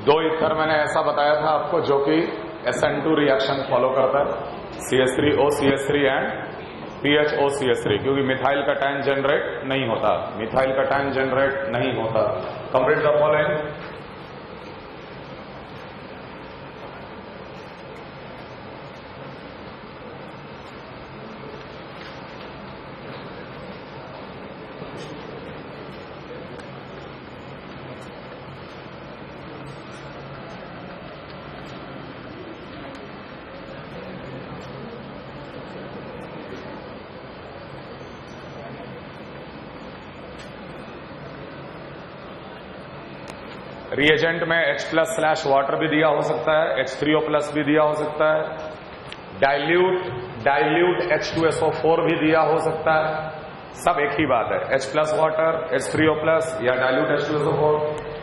दो ईथर मैंने ऐसा बताया था आपको जो कि SN2 रिएक्शन फॉलो करता है, CH3O CH3 and PHO CH3, क्योंकि मिथाइल का टाइन जनरेट नहीं होता, मिथाइल का टाइन जनरेट नहीं होता। Complete the following. रिएजेंट में H+ / वाटर भी दिया हो सकता है, H3O+ भी दिया हो सकता है, डाइल्यूट H2SO4 भी दिया हो सकता है। सब एक ही बात है, H+ वाटर, H3O+ या डाइल्यूट H2SO4।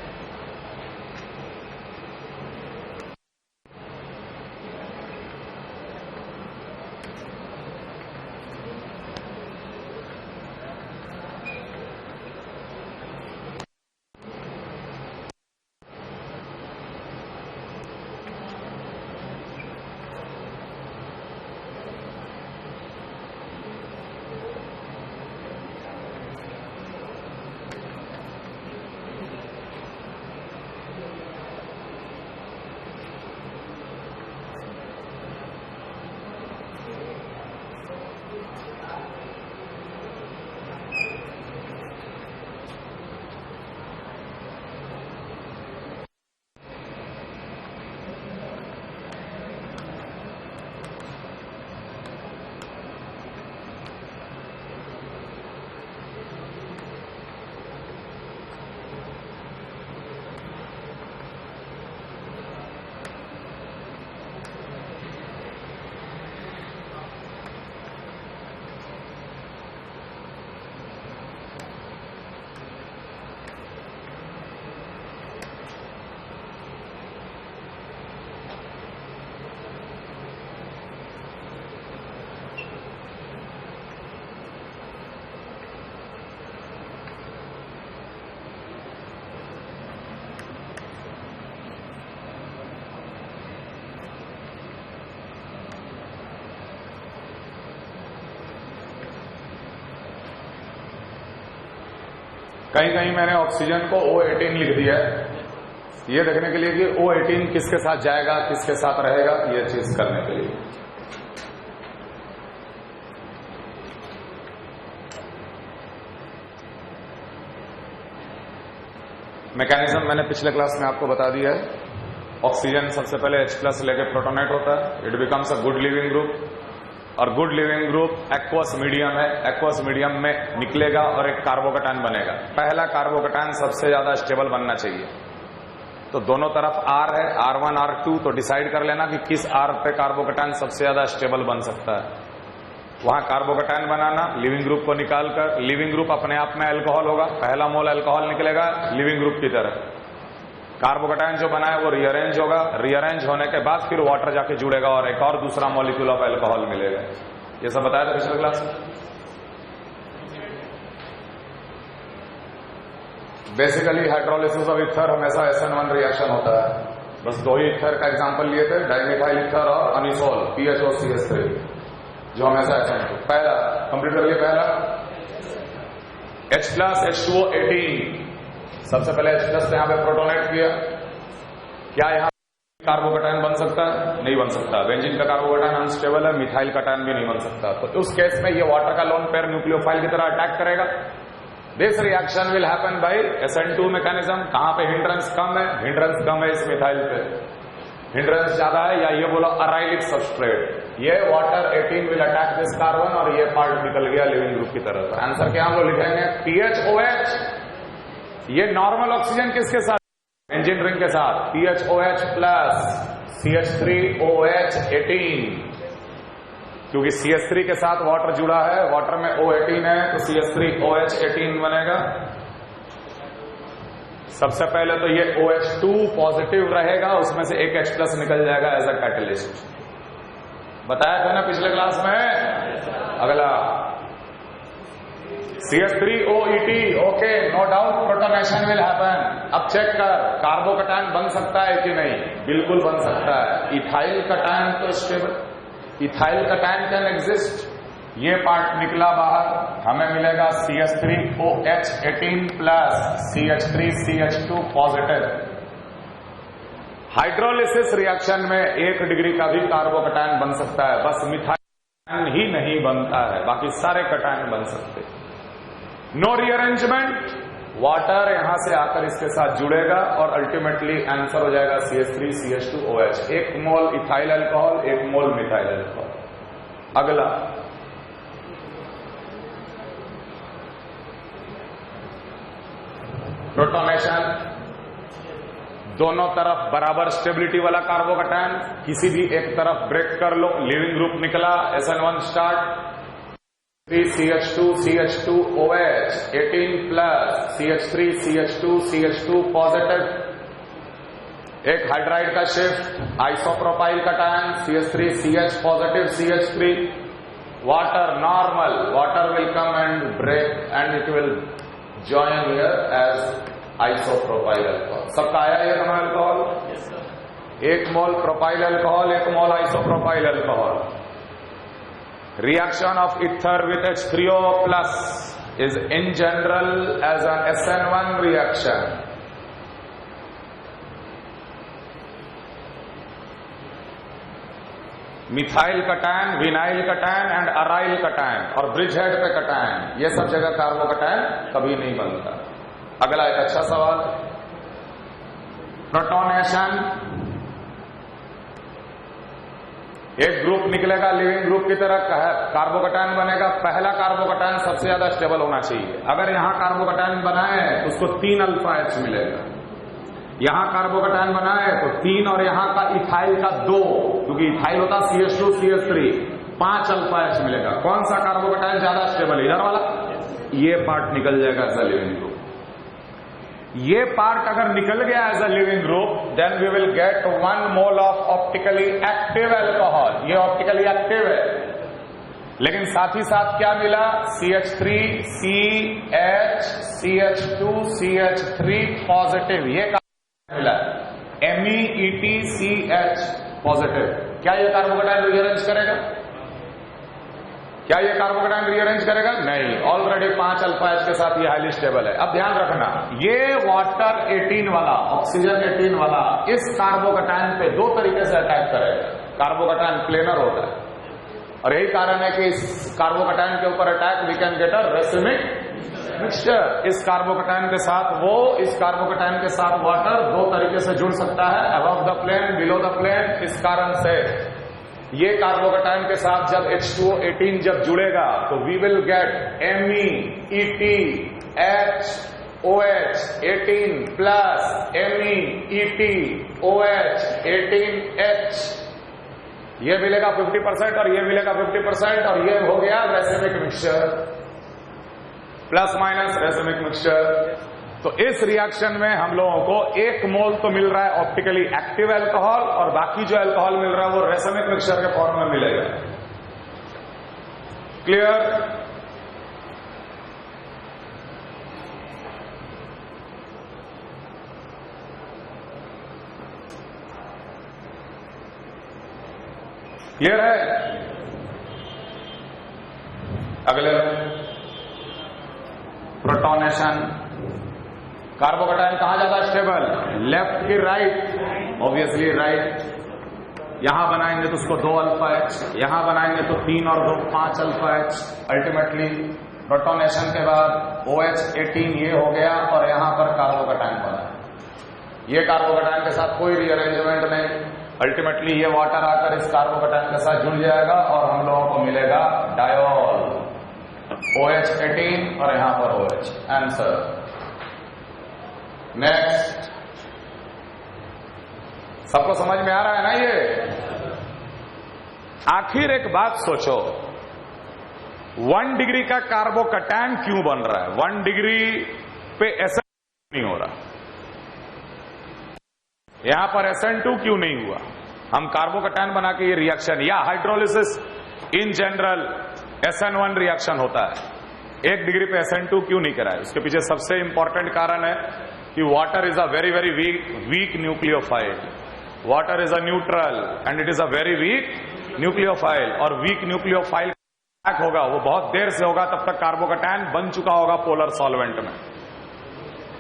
कहीं कहीं मैंने ऑक्सीजन को O18 लिख दिया है, ये देखने के लिए कि O18 किसके साथ जाएगा, किसके साथ रहेगा, ये चीज करने के लिए। मैकेनिज्म मैंने पिछले क्लास में आपको बता दिया है। ऑक्सीजन सबसे पहले H+ लेके प्रोटोनेट होता है, it becomes a good living group, और good living group aqueous medium है, एक्वस मीडियम में निकलेगा और एक कार्बोकैटायन बनेगा। पहला कार्बोकैटायन सबसे ज्यादा स्टेबल बनना चाहिए, तो दोनों तरफ R है, R1 R2, तो डिसाइड कर लेना कि किस R पे कार्बोकैटायन सबसे ज्यादा स्टेबल बन सकता है, वहां कार्बोकैटायन बनाना। लिविंग ग्रुप को निकालकर, लिविंग ग्रुप अपने आप में अल्कोहल होगा, पहला मोल अल्कोहल निकलेगा लिविंग ग्रुप की तरह। कार्बोकैटायन जो बना है वो रीअरेंज होगा, रीअरेंज होने के बाद फिर वाटर जाके जुड़ेगा और एक और दूसरा मॉलिक्यूल ऑफ अल्कोहल मिलेगा। ये सब बताया था पिछले क्लास में। बेसिकली हाइड्रोलिसिस ऑफ ईथर हमेशा SN1 रिएक्शन होता है। बस दो ही ईथर का एग्जांपल लिए थे, डाइमिथाइल ईथर और अनिसोल PHO CH3, जो हमेशा SN2। पहला कंप्लीट कर लिया। पहला H+ H2O 18, सबसे पहले H+ से यहां पे प्रोटोनेट किया। क्या यहां कार्बोकैटायन बन सकता है? नहीं बन सकता। बेंजीन का कार्बोकैटायन अनस्टेबल है, मिथाइल कटायन भी नहीं बन सकता। तो उस केस में ये वाटर का लोन पेयर न्यूक्लियोफाइल की तरह अटैक करेगा। This reaction will happen by SN2 mechanism. कहां पे हिंड्रेंस कम है? हिंड्रेंस कम है इस मिथाइल पे, हिंड्रेंस ज्यादा है, या ये बोलो अराइलिक सबस्ट्रेट। ये water 18 will attack this carbon और ये पार्ट निकल गया लिविंग ग्रुप की तरफ। आंसर क्या हम लोग लिखेंगे? PHOH। ये नॉर्मल ऑक्सीजन किसके साथ? बेंजीन रिंग के साथ, PHOH+ CH3OH 18, क्योंकि CH3 के साथ वाटर जुड़ा है, वाटर में O18 है, तो CH3OH 18 बनेगा। सबसे पहले तो ये OH2 पॉजिटिव रहेगा, उसमें से एक H+ निकल जाएगा एज अ कैटलिस्ट। बताया था ना पिछले क्लास में। अगला CH3OET, okay, no doubt protonation will happen. अब चेक कर, कार्बोकैटायन बन सकता है कि नहीं? बिल्कुल बन सकता है। इथाइल कैटायन तो stable, ethyl cation can exist. ये पार्ट निकला बाहर, हमें मिलेगा CH3OH18 plus CH3CH2 positive. Hydrolysis reaction में 1 डिग्री का भी कार्बोकैटायन बन सकता है, बस मिथाइल ही नहीं बनता है, बाकी सारे कैटायन बन सकते हैं। नो रीअरेंजमेंट, वाटर यहां से आकर इसके साथ जुड़ेगा और अल्टीमेटली आंसर हो जाएगा CH3CH2OH। 1 मोल इथाइल अल्कोहल, 1 मोल मिथाइल अल्कोहल। अगला प्रोटोनेशन, दोनों तरफ बराबर स्टेबिलिटी वाला कार्बोकैटायन, किसी भी एक तरफ ब्रेक कर लो, लिविंग ग्रुप निकला, SN1 start, 3CH2CH2OH 18 plus CH3CH2 positive. एक हाइड्राइड का shift, isopropyl cation CH3CH positive CH3, water normal, water will come and break and it will join here as isopropyl alcohol. सबका आया ये दोनों alcohol? 1 mole propyl alcohol, 1 mole isopropyl alcohol. Reaction of ether with H3O plus is in general as an SN1 reaction. Methyl cation, vinyl cation and aryl cation और bridge head पे cation, ये सब जगह carbocation कभी नहीं बनता। अगला एक अच्छा सवाल, प्रोटोनेशन, एक ग्रुप निकलेगा लिविंग ग्रुप की तरह, कार्बोकैटायन बनेगा। पहला कार्बोकैटायन सबसे ज्यादा स्टेबल होना चाहिए। अगर यहां कार्बोकैटायन बनाए तो उसको 3 अल्फा H मिलेगा। यहां कार्बोकैटायन बनाए तो 3 और यहां का इथाइल का 2, क्योंकि इथाइल होता CH2 CH3, 5 अल्फा H मिलेगा। कौन सा कार्बोकैटायन ज्यादा स्टेबल? इधर वाला। ये पार्ट निकल जाएगा एज अ लिविंग ग्रुप। ये पार्ट अगर निकल गया as a leaving group, then we will get 1 mole of optically active alcohol. ये ऑप्टिकली एक्टिव है, लेकिन साथ ही साथ क्या मिला? CH3CH CH2CH3 पॉजिटिव, ये मिला MEETCH पॉजिटिव। क्या ये कार्बोकैटायन रीअरेंज करेगा? क्या ये कार्बोकैटायन रीअरेंज करेगा? नहीं, ऑलरेडी 5 अल्फा H के साथ ये हाईली स्टेबल है। अब ध्यान रखना, ये वाटर 18 वाला, ऑक्सीजन 18 वाला इस कार्बोकैटायन पे 2 तरीके से अटैक करेगा। कार्बोकैटायन प्लेनर होता है और यही कारण है कि इस कार्बोकैटायन के ऊपर attack we can get a racemic mixture. इस कार्बोकैटायन के साथ वो, इस कार्बोकैटायन के साथ वाटर 2 तरीके से जुड़ सकता है, above the plane, below the plane. इस कारण से ये कार्बोकैटायन के साथ जब H2O18 जब जुड़ेगा तो we will gate MEETHOH18 plus MEETOH18H। ये मिलेगा 50% और ये मिलेगा 50% और ये हो गया racemic mixture, plus minus racemic mixture. तो इस रिएक्शन में हम लोगों को 1 मोल तो मिल रहा है ऑप्टिकली एक्टिव अल्कोहल और बाकी जो अल्कोहल मिल रहा है वो रेसिमिक मिक्सचर के फॉर्म में मिलेगा। क्लियर? क्लियर है? अगले प्रोटोनेशन, कार्बोकैटायन कहां ज्यादा स्टेबल? लेफ्ट की राइट? Obviously right. यहां बनाएंगे तो उसको 2 अल्फा H, यहां बनाएंगे तो 3 और 2 5 अल्फा H। अल्टीमेटली प्रोटोनेशन के बाद OH18 ये हो गया और यहां पर कार्बोकैटायन बना। ये कार्बोकैटायन के साथ कोई रीअरेंजमेंट नहीं, अल्टीमेटली ये वाटर आकर इस कार्बोकैटायन के साथ जुड़ जाएगा और हम लोगों को मिलेगा डायोल, OH18 और यहां पर OH। आंसर। नेक्स्ट, सबको समझ में आ रहा है ना? ये आखिर एक बात सोचो, 1 डिग्री का कार्बोकैटायन क्यों बन रहा है? 1 डिग्री पे SN नहीं हो रहा, यहां पर SN2 क्यों नहीं हुआ? हम कार्बोकैटायन बना के ये रिएक्शन, या hydrolysis in general SN1 reaction होता है, 1 डिग्री पे SN2 क्यों नहीं करा है? उसके पीछे सबसे इंपॉर्टेंट कारण है कि water is a very very weak nucleophile. Water is a neutral and it is a very weak nucleophile. और वीक न्यूक्लियोफाइल होगा वो बहुत देर से होगा, तब तक कार्बोकैटायन बन चुका होगा पोलर सॉल्वेंट में.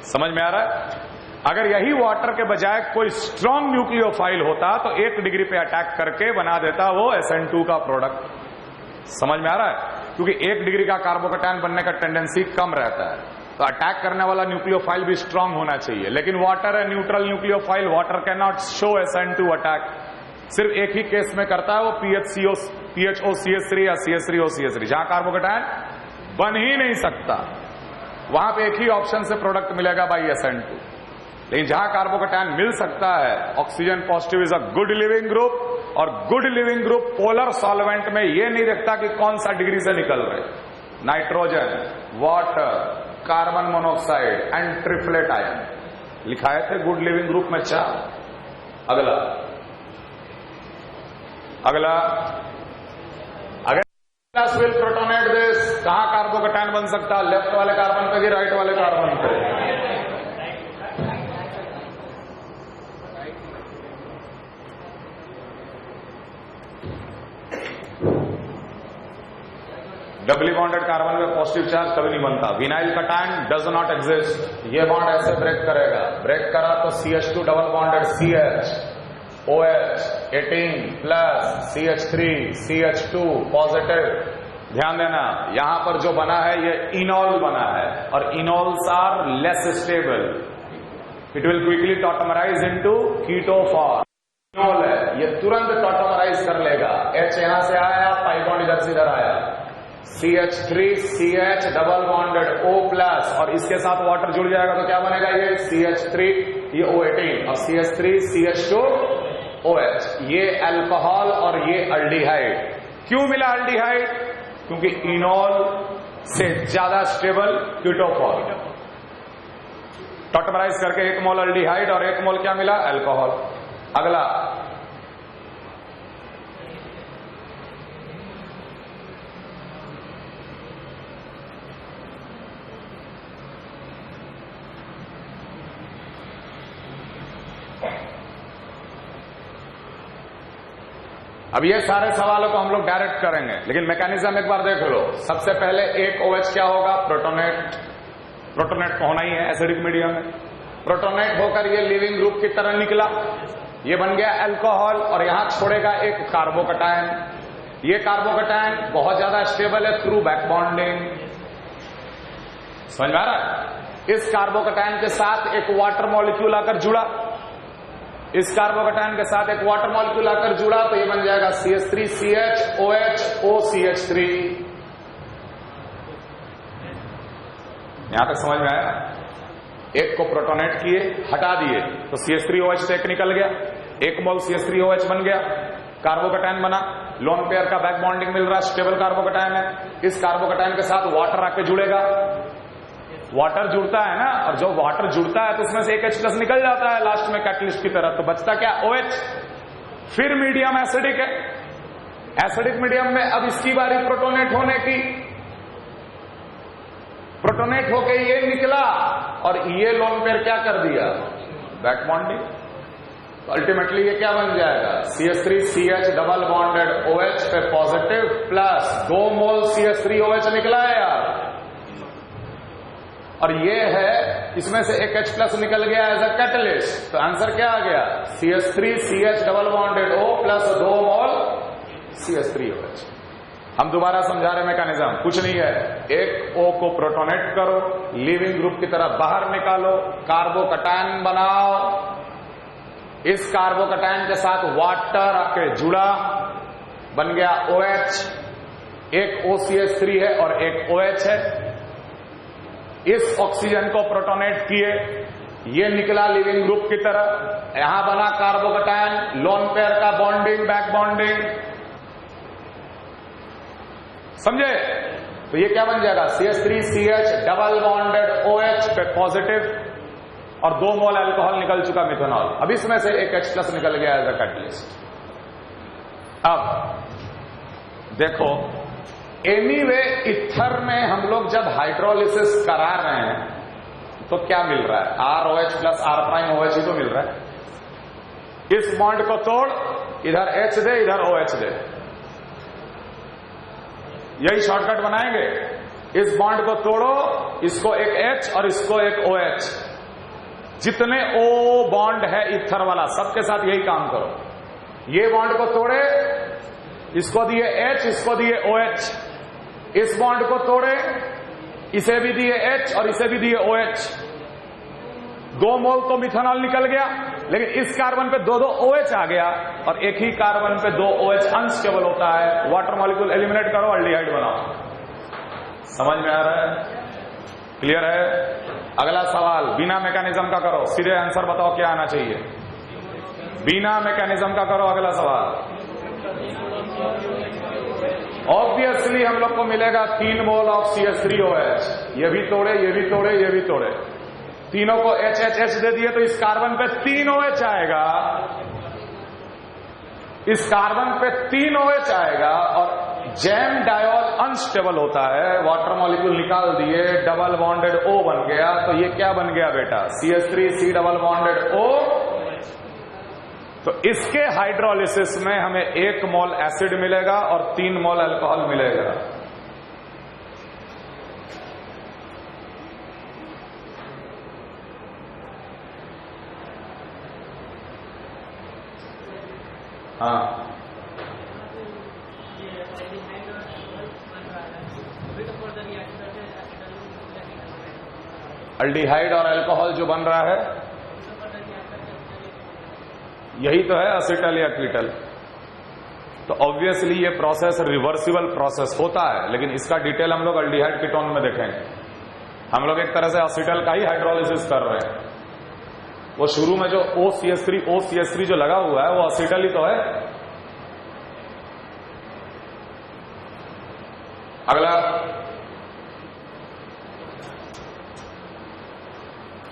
समझ में आ रहा है? अगर यही वाटर के बजाय कोई स्ट्रॉन्ग न्यूक्लियोफाइल होता तो 1 डिग्री पे अटैक करके बना देता वो SN2 का प्रोडक्ट. समझ में आ रहा है? क्योंकि 1 डिग्री का कार्बोकैटायन बनने का टेंडेंसी कम रहता है, तो अटैक करने वाला न्यूक्लियोफाइल भी स्ट्रांग होना चाहिए. लेकिन वाटर है neutral nucleophile. Water can not show SN2 attack. सिर्फ एक ही केस में करता है वो PHOCH3 या CH3OCH3, जहां कार्बोकैटायन बन ही नहीं सकता. वहां पे एक ही ऑप्शन से प्रोडक्ट मिलेगा बाई SN2. लेकिन जहां कार्बोकैटायन मिल सकता है, oxygen positive is a good living group. और good living group polar solvent में ये नहीं देखता कि कौन सा डिग्री से निकल रहे. Nitrogen, water, carbon monoxide and triplet ion लिखाए थे गुड लिविंग ग्रुप में 4. अगला अगर विल प्रोटोनेट दिस, कहां कार्बोकैटायन बन सकता? लेफ्ट वाले कार्बन पे कि राइट वाले कार्बन पे? डबली बॉन्डेड कार्बन में पॉजिटिव चार्ज कभी नहीं बनता. Vinyl cation does not exist. ये बॉन्ड ऐसे ब्रेक करेगा, ब्रेक करा तो CH2 double bonded CH, OH 18 plus CH3 CH2 positive. ध्यान देना, यहां पर जो बना है ये इनॉल बना है, और enols are less stable. It will quickly tautomerise into keto form. Enol है, ये तुरंत टॉटमराइज कर लेगा. H यहां से आया, पाई बॉन्ड इधर से इधर आया, CH3 CH double bonded O plus, और इसके साथ वाटर जुड़ जाएगा तो क्या बनेगा? ये CH3, ये O18, और CH3 CH2 OH. ये अल्कोहल और ये अल्डिहाइड. क्यों मिला अल्डिहाइड? क्योंकि इनॉल से ज्यादा स्टेबल कीटोफॉर्म. टॉटमराइज करके 1 मोल अल्डिहाइड और 1 मोल क्या मिला? अल्कोहल. अगला अब ये सारे सवालों को हम लोग डायरेक्ट करेंगे, लेकिन मैकेनिज्म एक बार देख लो. सबसे पहले एक OH क्या होगा? प्रोटोनेट. प्रोटोनेट तो होना ही है एसिडिक मीडियम में. प्रोटोनेट होकर ये लिविंग ग्रुप की तरह निकला, ये बन गया अल्कोहल, और यहां छोड़ेगा एक कार्बोकैटायन. ये कार्बोकैटायन बहुत ज्यादा स्टेबल है थ्रू बैक बॉन्डिंग. समझ में आ रहा है? इस कार्बोकैटायन के साथ एक वाटर मॉलिक्यूल आकर जुड़ा, इस कार्बोकैटायन के साथ एक वाटर मॉलिक्यूल आकर जुड़ा, तो ये बन जाएगा CH3 CH OH OCH3. यहां तक समझ में आया? एक को प्रोटोनेट किए, हटा दिए, तो CH3OH से एक निकल गया, 1 मोल CH3OH बन गया, कार्बोकैटायन बना. लोन पेयर का बैक बॉन्डिंग मिल रहा, स्टेबल कार्बोकैटायन है. इस कार्बोकैटायन के साथ वाटर आके जुड़ेगा. वाटर जुड़ता है ना, और जो वाटर जुड़ता है तो उसमें से एक H+ निकल जाता है लास्ट में कैटलिस्ट की तरह, तो बचता क्या? OH. फिर मीडियम एसिडिक है. एसिडिक मीडियम में अब इसकी बारी प्रोटोनेट होने की. प्रोटोनेट होके ये निकला, और ये लोन पेयर क्या कर दिया? Back bonding. तो अल्टीमेटली ये क्या बन जाएगा? CH3 CH double bonded OH पे पॉजिटिव प्लस 2 मोल CH3OH निकला है यार. और ये है, इसमें से एक H+ निकल गया एज अ कैटलिस्ट. तो आंसर क्या आ गया? CH3 CH double bonded O plus 2 मोल CH3OH. हम दोबारा समझा रहे मैकेनिज्म, कुछ नहीं है. एक O को प्रोटोनेट करो, लिविंग ग्रुप की तरफ बाहर निकालो, कार्बोकैटायन बनाओ. इस कार्बोकैटायन के साथ वाटर आके जुड़ा, बन गया OH. एक OCH3 है और एक OH है. इस ऑक्सीजन को प्रोटोनेट किए, ये निकला लिविंग ग्रुप की तरह, यहां बना कार्बोकैटायन, लोन पेयर का बॉन्डिंग, बैक बॉन्डिंग. समझे? तो ये क्या बन जाएगा? CH3 CH double bonded OH पे पॉजिटिव, और 2 मोल अल्कोहल निकल चुका मिथेनॉल. अब इसमें से एक H+ निकल गया एज अ कैटलिस्ट. अब देखो, एनीवे इथर में हम लोग जब हाइड्रोलिसिस करा रहे हैं तो क्या मिल रहा है? ROH प्लस R' ही तो मिल रहा है। इस बॉन्ड को तोड़, इधर H दे, इधर OH दे, यही शॉर्टकट बनाएंगे। इस बॉन्ड को तोड़ो, इसको एक H और इसको एक OH, जितने O बॉन्ड है इथर वाला सबके साथ यही काम करो। ये बॉन्ड को तोड़े, इसको दिए H, इसको दिए OH, इस बॉन्ड को तोड़े, इसे भी दिए H और इसे भी दिए OH। 2 मोल तो मिथेनॉल निकल गया, लेकिन इस कार्बन पे 2 OH आ गया और एक ही कार्बन पे 2 OH अनस्टेबल होता है। वाटर मॉलिक्यूल एलिमिनेट करो, अल्डिहाइड बनाओ। समझ में आ रहा है? क्लियर है? अगला सवाल बिना मैकेनिज्म का करो, सीधे आंसर बताओ क्या आना चाहिए। बिना मैकेनिज्म का करो अगला सवाल। ऑब्वियसली हम लोग को मिलेगा 3 मोल ऑफ CH3OH। ये भी तोड़े, ये भी तोड़े, ये भी तोड़े, तीनों को HHH दे दिए तो इस कार्बन पे 3 OH आएगा, इस कार्बन पे 3 OH आएगा और जैम डायोल अनस्टेबल होता है। वाटर मॉलिक्यूल निकाल दिए, डबल बॉन्डेड O बन गया। तो ये क्या बन गया बेटा? CH3C double bonded O। तो इसके हाइड्रोलिसिस में हमें 1 मोल एसिड मिलेगा और 3 मोल अल्कोहल मिलेगा। हाँ, अल्डिहाइड और अल्कोहल जो बन रहा है यही तो है, असीटल या कीटल। तो ऑब्वियसली ये प्रोसेस रिवर्सिबल प्रोसेस होता है, लेकिन इसका डिटेल हम लोग अल्डिहाइड कीटोन में देखेंगे। हम लोग एक तरह से असीटल का ही हाइड्रोलिसिस कर रहे हैं। वो शुरू में जो OCH3 जो लगा हुआ है वो असीटल ही तो है। अगला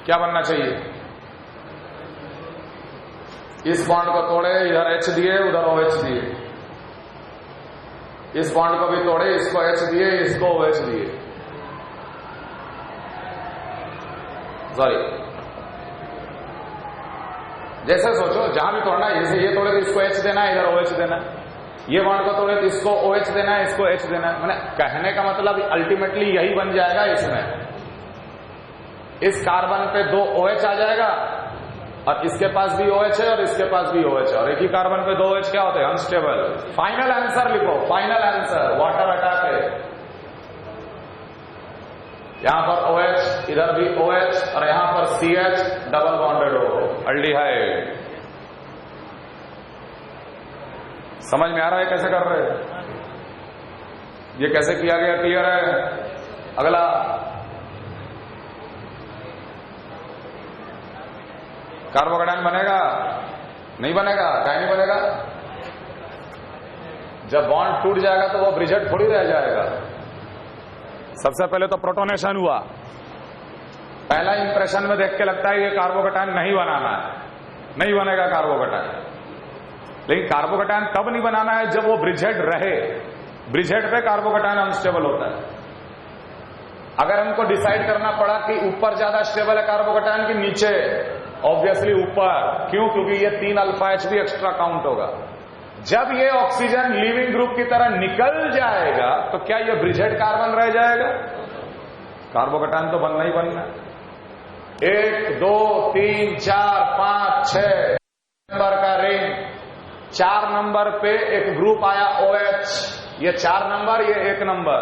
क्या बनना चाहिए? इस बॉन्ड को तोड़े, इधर H दिए, उधर OH दिए। इस बॉन्ड को भी तोड़े, इसको H दिए, इसको OH दिए। सॉरी, जैसे सोचो, जहां भी तोड़ना है, जैसे ये तोड़े तो इसको H देना है, इधर OH देना है। ये बॉन्ड को तोड़े तो इसको OH देना है, इसको H देना है। मैंने कहने का मतलब अल्टीमेटली यही बन जाएगा। इसमें इस कार्बन पे 2 OH आ जाएगा और इसके पास भी OH है और इसके पास भी OH है, और एक ही कार्बन पे 2 OH क्या होते हैं? अनस्टेबल। फाइनल आंसर लिखो, फाइनल आंसर वाटर अटैक है। यहां पर OH, इधर भी OH और यहां पर CH डबल बॉन्डेड हो, अल्डिहाइड। समझ में आ रहा है कैसे कर रहे हैं? ये कैसे किया गया? क्लियर है? अगला कार्बोकेटायन बनेगा? नहीं बनेगा। क्या नहीं बनेगा? जब बॉन्ड टूट जाएगा तो वो ब्रिजेट थोड़ी रह जाएगा। सबसे पहले तो प्रोटोनेशन हुआ। पहला इंप्रेशन में देख के लगता है ये कार्बोकेटायन नहीं बनाना है, नहीं बनेगा कार्बोकेटायन। लेकिन कार्बोकेटायन तब नहीं बनाना है जब वो ब्रिजेट रहे। ब्रिजेट पे कार्बोकेटायन अनस्टेबल होता है। अगर हमको डिसाइड करना पड़ा कि ऊपर ज्यादा स्टेबल है कार्बोकेटायन कि नीचे, ऑब्वियसली ऊपर। क्यों? क्योंकि ये 3 अल्फा H भी एक्स्ट्रा काउंट होगा। जब ये ऑक्सीजन लिविंग ग्रुप की तरह निकल जाएगा तो क्या ये ब्रिजेट कार्बन रह जाएगा? कार्बोकेटायन तो बनना ही बनना। 1 2 3 4 5 6 नंबर का रिंग, 4 नंबर पे एक ग्रुप आया OH। ये 4 नंबर, ये 1 नंबर।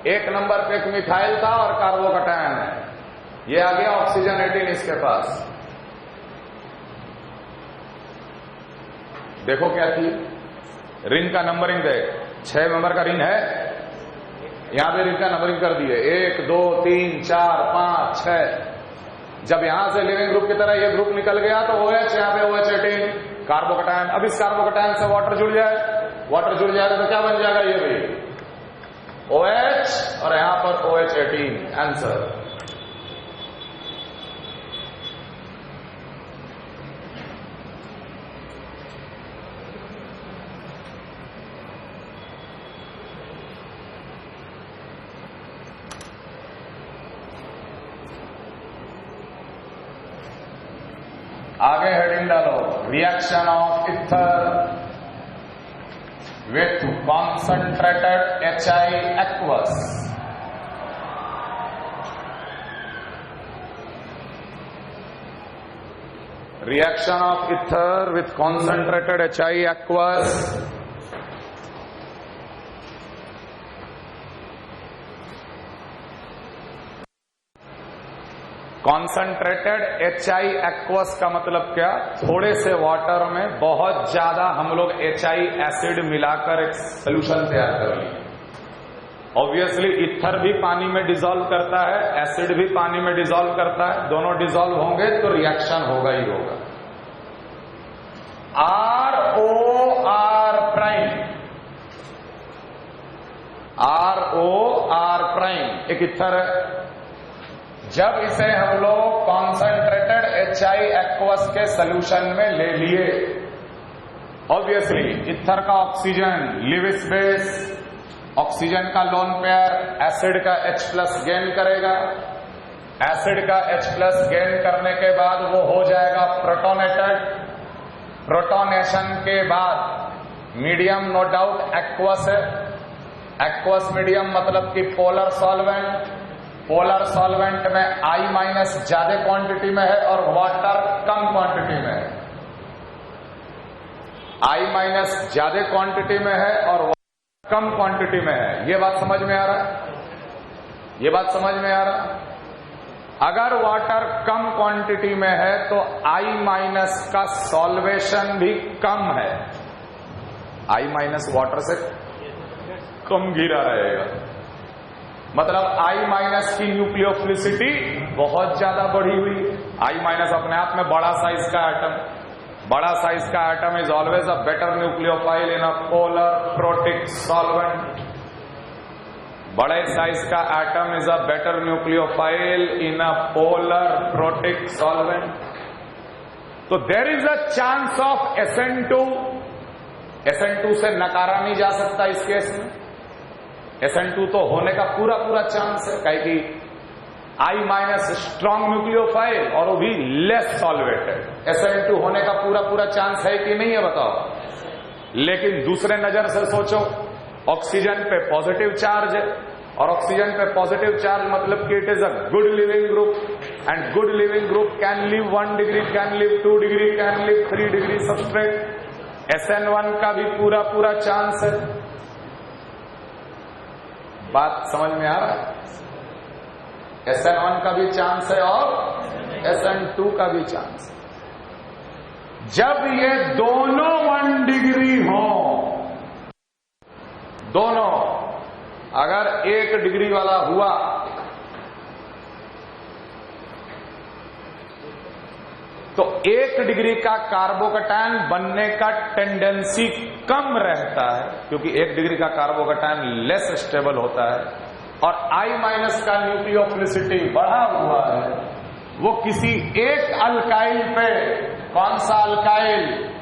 1 नंबर पे एक मिथाइल था और कार्बोकेटायन है। ये आ गया ऑक्सीजन 18 इसके पास। देखो क्या थी रिंग का नंबरिंग देख। 6 नंबर का रिंग है, यहां पे रिंग का नंबरिंग कर दिए 1 2 3 4 5 6। जब यहां से लिविंग ग्रुप की तरह ये ग्रुप निकल गया तो OH, यहां पे OH 18 कार्बोकेटायन। अब इस कार्बोकेटायन से वाटर जुड़ जाए, वाटर जुड़ जाएगा तो क्या बन जाएगा? ये भी OH और यहां पर OH 18। आंसर आगे हेडिंग डालो, reaction of ether with concentrated HI aqueous। Reaction of ether with concentrated HI aqueous। Concentrated HI aqueous का मतलब क्या? थोड़े से वाटर में बहुत ज्यादा हम लोग HI एसिड मिलाकर एक सोल्यूशन तैयार कर लिए। ऑब्वियसली इथर भी पानी में डिसॉल्व करता है, एसिड भी पानी में डिसॉल्व करता है, दोनों डिसॉल्व होंगे तो रिएक्शन होगा ही होगा। ROR प्राइम एक इथर है। जब इसे हम लोग कॉन्सेंट्रेटेड HI एक्वस के सोल्यूशन में ले लिए, ऑब्वियसली इथर का ऑक्सीजन लिविस बेस, ऑक्सीजन का लोन पेयर एसिड का H+ गेन करेगा। एसिड का H+ गेन करने के बाद वो हो जाएगा प्रोटोनेटेड। प्रोटोनेशन के बाद मीडियम नो डाउट एक्वस है। एक्वस मीडियम मतलब कि पोलर सॉल्वेंट। पोलर सॉल्वेंट में I- ज्यादा क्वांटिटी में है और वाटर कम क्वांटिटी में है। I- ज्यादा क्वांटिटी में है और कम क्वांटिटी में है। ये बात समझ में आ रहा है? ये बात समझ में आ रहा है? अगर वाटर कम क्वांटिटी में है तो I- का सॉल्वेशन भी कम है। I- वाटर से कम घिरा रहेगा, मतलब I- की न्यूक्लियोफिलिसिटी बहुत ज्यादा बढ़ी हुई। I- अपने आप में बड़ा साइज का एटम, बड़ा साइज का atom is always a better nucleophile in a polar protic solvent. बड़े साइज का atom is a better nucleophile in a polar protic solvent. तो there is a chance of SN2। SN2 से नकारा नहीं जा सकता इस केस में। SN2 तो होने का पूरा पूरा चांस है, कहीं कि I- स्ट्रॉन्ग न्यूक्लियोफाइल और वो भी लेस सॉल्वेटेड। SN2 होने का पूरा पूरा चांस है कि नहीं है बताओ। लेकिन दूसरे नजर से सोचो, ऑक्सीजन पे पॉजिटिव चार्ज है और ऑक्सीजन पे पॉजिटिव चार्ज मतलब कि it is a good leaving group and good leaving group can live 1 degree, can live 2 degree, can live 3 degree substrate. SN1 का भी पूरा पूरा चांस है। बात समझ में आ रहा है? SN1 का भी चांस है और SN2 का भी चांस है। जब ये दोनों 1 डिग्री हो, दोनों अगर 1 डिग्री वाला हुआ तो 1 डिग्री का कार्बोकैटायन बनने का टेंडेंसी कम रहता है, क्योंकि 1 डिग्री का कार्बोकैटायन लेस स्टेबल होता है और I- का न्यूक्लियोफिलिसिटी बढ़ा हुआ है। वो किसी एक अल्काइल पे, कौन सा alkyl?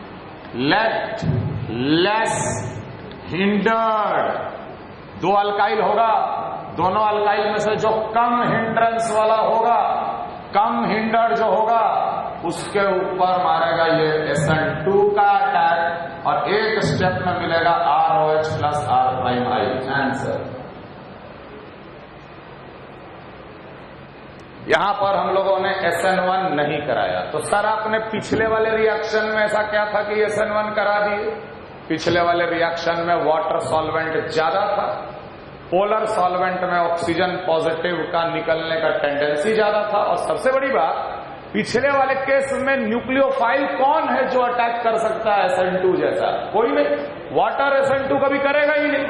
Left, less hindered. 2 alkyl होगा, दोनों अल्काइल में से जो कम हिंड्रेंस वाला होगा, कम हिंडर्ड जो होगा, उसके ऊपर मारेगा ये SN2 का अटैक और एक स्टेप में मिलेगा ROH प्लस R'। आंसर यहां पर हम लोगों ने SN1 नहीं कराया। तो सर आपने पिछले वाले रिएक्शन में ऐसा क्या था कि SN1 करा दिए? पिछले वाले रिएक्शन में वाटर सॉल्वेंट ज्यादा था, पोलर सॉल्वेंट में ऑक्सीजन पॉजिटिव का निकलने का टेंडेंसी ज्यादा था, और सबसे बड़ी बात पिछले वाले केस में न्यूक्लियोफाइल कौन है जो अटैक कर सकता है SN2 जैसा? कोई नहीं। वाटर SN2 कभी करेगा ही नहीं।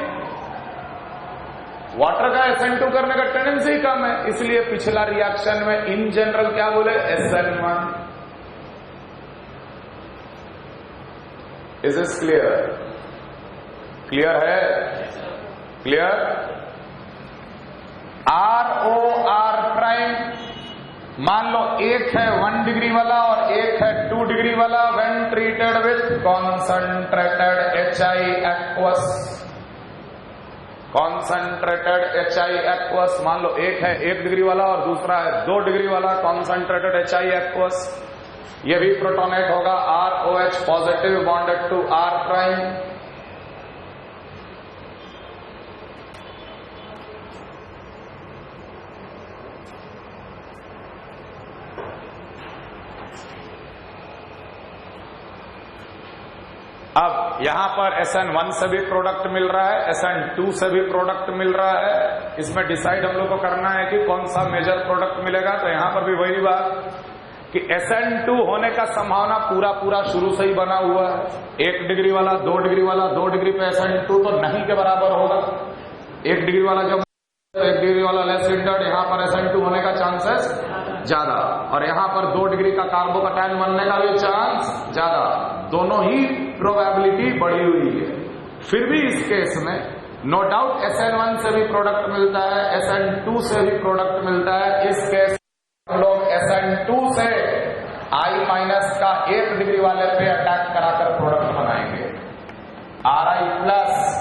वाटर का SN2 करने का टेंडेंसी कम है, इसलिए पिछला रिएक्शन में इन जनरल क्या बोले? SN1। Is this clear? Clear है? क्लियर? ROR प्राइम मान लो एक है 1 डिग्री वाला और एक है 2 डिग्री वाला, when treated with concentrated HI aqueous। Concentrated HI aqueous मान लो एक है 1 डिग्री वाला और दूसरा है 2 डिग्री वाला कॉन्सेंट्रेटेड HI aqueous। ये भी प्रोटोनेट होगा, ROH positive bonded to R prime. अब यहां पर SN1 से भी प्रोडक्ट मिल रहा है, SN2 से भी प्रोडक्ट मिल रहा है। इसमें डिसाइड हम लोग को करना है कि कौन सा मेजर प्रोडक्ट मिलेगा। तो यहां पर भी वही बात कि SN2 होने का संभावना पूरा शुरू से ही बना हुआ है। 1 डिग्री वाला, 2 डिग्री वाला, 2 डिग्री पे SN2 तो नहीं के बराबर होगा। 1 डिग्री वाला जब 1 डिग्री वाला लेस हिंडर्ड, यहां पर SN2 होने का चांसेस ज्यादा, और यहां पर 2 डिग्री का कार्बोकैटायन बनने का भी चांस ज्यादा। दोनों ही प्रोबेबिलिटी बढ़ी हुई है। फिर भी इस केस में नो डाउट SN1 से भी प्रोडक्ट मिलता है, SN2 से भी प्रोडक्ट मिलता है। इस केस हम लोग SN2 से I- का 1 डिग्री वाले पे अटैक कराकर प्रोडक्ट बनाएंगे, Ri plus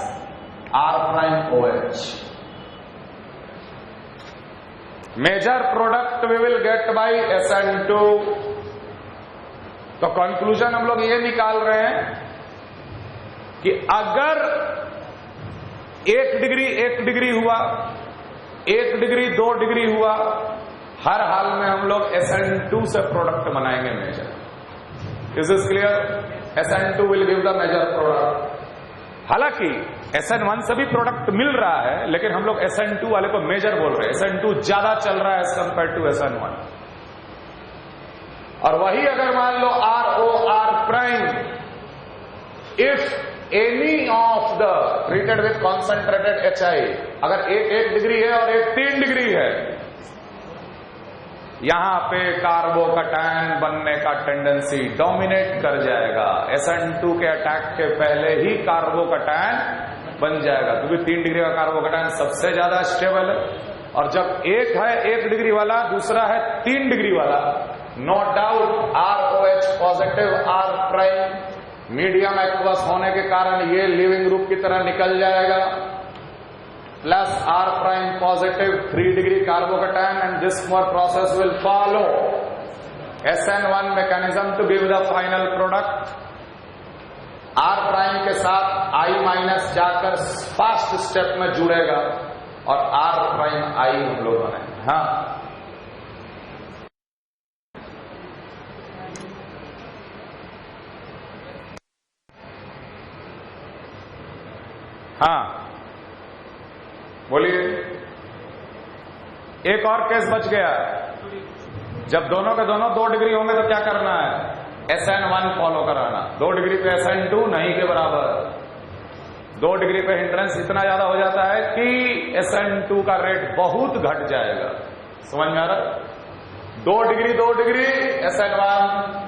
R prime OH। Major product we will get by SN2। तो कंक्लूजन हम लोग ये निकाल रहे हैं कि अगर 1 डिग्री हुआ, 1 डिग्री 2 डिग्री हुआ, हर हाल में हम लोग SN2 से प्रोडक्ट बनाएंगे major. Is this clear? SN2 will give the major product. हालांकि SN1 से भी प्रोडक्ट मिल रहा है, लेकिन हम लोग SN2 वाले को मेजर बोल रहे हैं। SN2 ज्यादा चल रहा है एज कंपेयर टू SN1। और वही अगर मान लो ROR prime, if any of the treated with concentrated HI, अगर एक 1 डिग्री है और एक 3 डिग्री है, यहां पे कार्बोकैटायन बनने का टेंडेंसी डोमिनेट कर जाएगा। SN2 के अटैक के पहले ही कार्बोकैटायन बन जाएगा, क्योंकि 3 डिग्री का कार्बोकैटायन सबसे ज्यादा स्टेबल है। और जब एक है 1 डिग्री वाला, दूसरा है 3 डिग्री वाला, no doubt ROH positive R prime medium aqueous होने के कारण ये लिविंग ग्रुप की तरह निकल जाएगा, plus R prime positive 3 degree carbocation, and this more process will follow SN1 mechanism to give the final product. R prime के साथ I- जाकर फर्स्ट स्टेप में जुड़ेगा और R प्राइम I हम लोग बनाएंगे। हाँ, हाँ बोलिए। एक और केस बच गया, जब दोनों के दोनों 2 डिग्री होंगे तो क्या करना है? SN1 फॉलो कराना। 2 डिग्री पे SN2 नहीं के बराबर। 2 डिग्री पे हिंड्रेंस इतना ज्यादा हो जाता है कि SN2 का रेट बहुत घट जाएगा। समझ में आ रहा? 2 डिग्री SN1,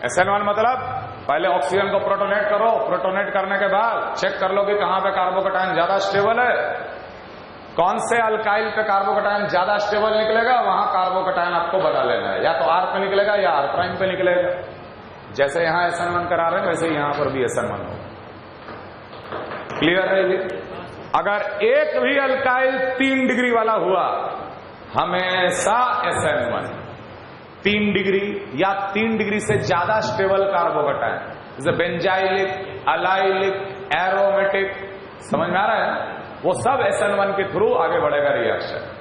SN1 मतलब पहले ऑक्सीजन को प्रोटोनेट करो, प्रोटोनेट करने के बाद चेक कर लो कि कहां पे कार्बोकैटायन ज्यादा स्टेबल है, कौन से अल्काइल पे कार्बोकैटायन ज्यादा स्टेबल निकलेगा, वहां कार्बोकैटायन आपको बना लेना है। या तो R पे निकलेगा या R प्राइम पे निकलेगा। जैसे यहां SN1 करा रहे हैं वैसे ही यहां पर भी SN1 होगा। क्लियर है ये? अगर एक भी अल्काइल 3 डिग्री वाला हुआ, हमेशा SN1 3 डिग्री या 3 डिग्री से ज्यादा स्टेबल कार्बोकैटायन, जैसे बेंजाइलिक, अलाइलिक, एरोमेटिक, समझ में आ रहा है? वो सब SN1 के थ्रू आगे बढ़ेगा रिएक्शन।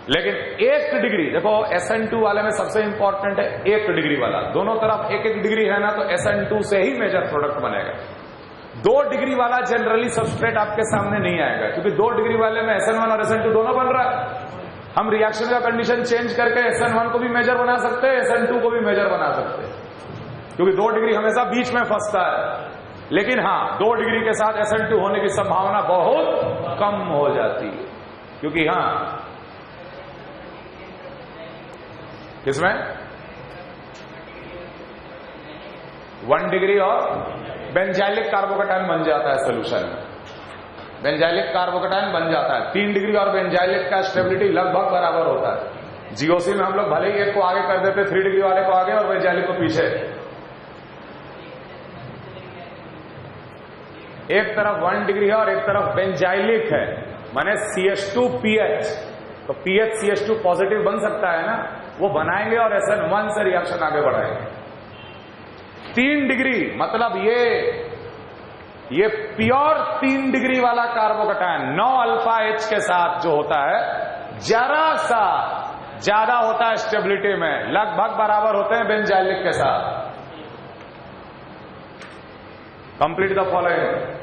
लेकिन 1 डिग्री, देखो SN2 वाले में सबसे इंपॉर्टेंट है 1 डिग्री वाला। दोनों तरफ 1-1 डिग्री है ना, तो SN2 से ही मेजर प्रोडक्ट बनेगा। 2 डिग्री वाला जनरली सबस्ट्रेट आपके सामने नहीं आएगा, क्योंकि 2 डिग्री वाले में SN1 और SN2 दोनों बन रहा है। हम रिएक्शन का कंडीशन चेंज करके SN1 को भी मेजर बना सकते हैं, SN2 को भी मेजर बना सकते हैं, क्योंकि 2 डिग्री हमेशा बीच में फंसता है। लेकिन हाँ, 2 डिग्री के साथ SN2 होने की संभावना बहुत कम हो जाती है, क्योंकि हाँ, किसमें 1 डिग्री और बेंजाइलिक कार्बोकैटायन बन जाता है सोल्यूशन में। बेंजाइलिक कार्बोकैटायन बन जाता है। 3 डिग्री और बेंजाइलिक का स्टेबिलिटी लगभग बराबर होता है। जीओसी में हम लोग भले ही एक को आगे कर देते, 3 डिग्री वाले को आगे और बेंजाइलिक को पीछे। एक तरफ 1 डिग्री है और एक तरफ बेंजाइलिक है, माने CH2PH, तो PH CH2 पॉजिटिव बन सकता है ना, वो बनाएंगे और SN1 से रिएक्शन आगे बढ़ाएंगे। 3 डिग्री मतलब ये प्योर 3 डिग्री वाला कार्बोकैटायन 9 अल्फा H के साथ जो होता है, जरा सा ज्यादा होता है स्टेबिलिटी में, लगभग बराबर होते हैं बेंजाइलिक के साथ। Complete the following.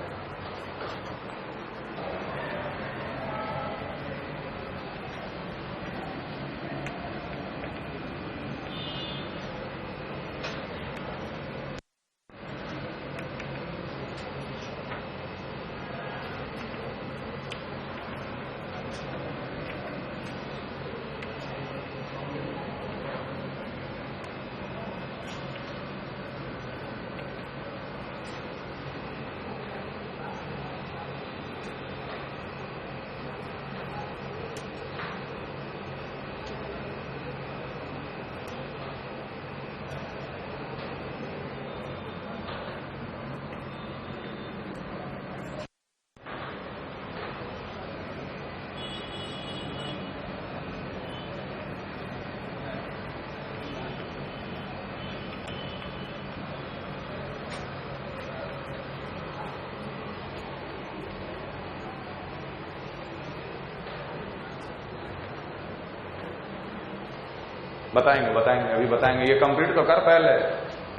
बताएंगे अभी बताएंगे, ये कंप्लीट तो कर पहले।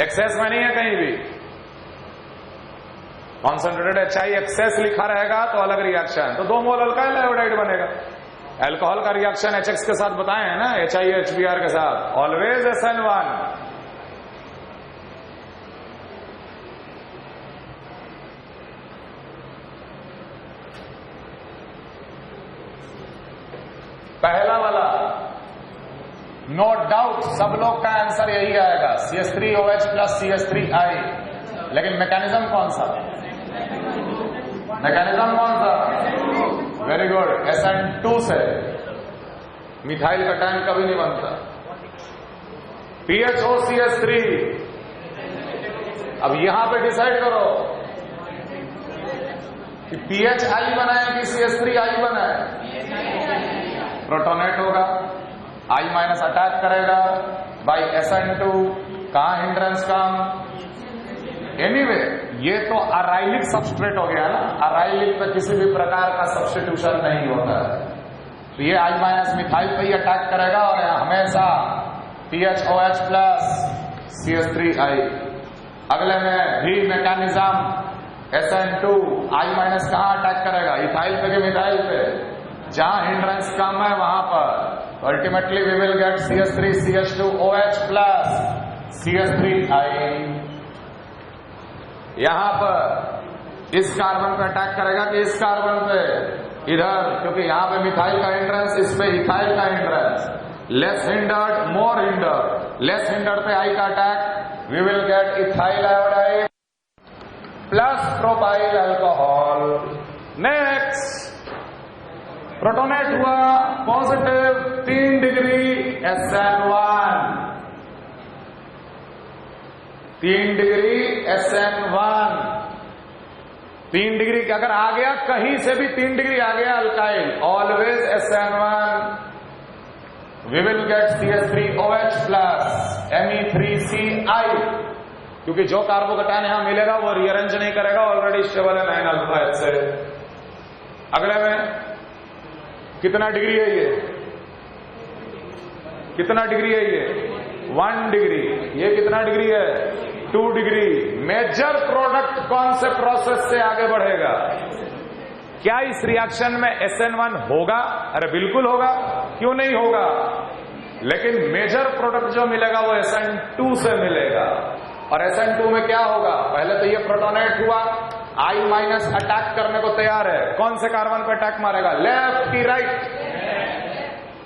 एक्सेस में नहीं है कहीं भी, कॉन्सेंट्रेटेड HI एक्सेस लिखा रहेगा तो अलग रिएक्शन, तो 2 मोल अल्काइल आयोडाइड बनेगा। अल्कोहल का रिएक्शन HX के साथ बताए हैं ना, HIHBr के साथ, ऑलवेज SN1। पहला वाला नो डाउट सब लोग का आंसर यही आएगा, CH3OH प्लस CH3I। लेकिन मैकेनिज्म कौन सा? वेरी गुड, SN2 से मिथाइल कटायन कभी नहीं बनता। PHOCH3, अब यहां पे डिसाइड करो कि PHI बनाए कि CH3I बनाए। प्रोटोनेट होगा, I माइनस अटैक करेगा बाई SN2, कहां हिंड्रेंस कम। एनीवे ये तो अराइलिक सबस्ट्रेट हो गया ना, अराइलिक पे किसी भी प्रकार का सब्स्टिट्यूशन नहीं होता है, तो ये I माइनस मिथाइल पे ही अटैक करेगा और हमेशा PHOH प्लस CH3I। अगले में भी मैकेनिज्म SN2, I माइनस कहां अटैक करेगा, इथाइल पे कि मिथाइल पे, जहां हिंड्रेंस कम है वहां पर। Ultimately we will get CH3 CH2OH plus CH3I। यहां पर इस कार्बन पे अटैक करेगा कि इस कार्बन पे, इधर, क्योंकि यहां पे मिथाइल का हिंड्रेंस, इस पे इथाइल का hindrance. Less hindered more hindered, less hindered पे I का attack, we will get ethyl iodide plus propyl alcohol. Next protonate हुआ positive 3 degree SN1, 3 degree SN1, 3 degree के अगर आ गया कहीं से भी, 3 डिग्री आ गया alkyl, always SN1, we will get CH3OH plus Me3CI, क्योंकि जो कार्बोकैटायन यहां मिलेगा वो रीअरेंज नहीं करेगा, ऑलरेडी स्टेबल है 9 अल्फा H से। अगले में कितना डिग्री है ये, कितना डिग्री है ये, 1 डिग्री। ये कितना डिग्री है, 2 डिग्री। मेजर प्रोडक्ट कौन से प्रोसेस से आगे बढ़ेगा? क्या इस रिएक्शन में SN1 होगा? अरे बिल्कुल होगा, क्यों नहीं होगा। लेकिन मेजर प्रोडक्ट जो मिलेगा वो SN2 से मिलेगा। और SN2 में क्या होगा, पहले तो ये प्रोटोनेट हुआ, I माइनस अटैक करने को तैयार है, कौन से कार्बन पे अटैक मारेगा, लेफ्ट की राइट।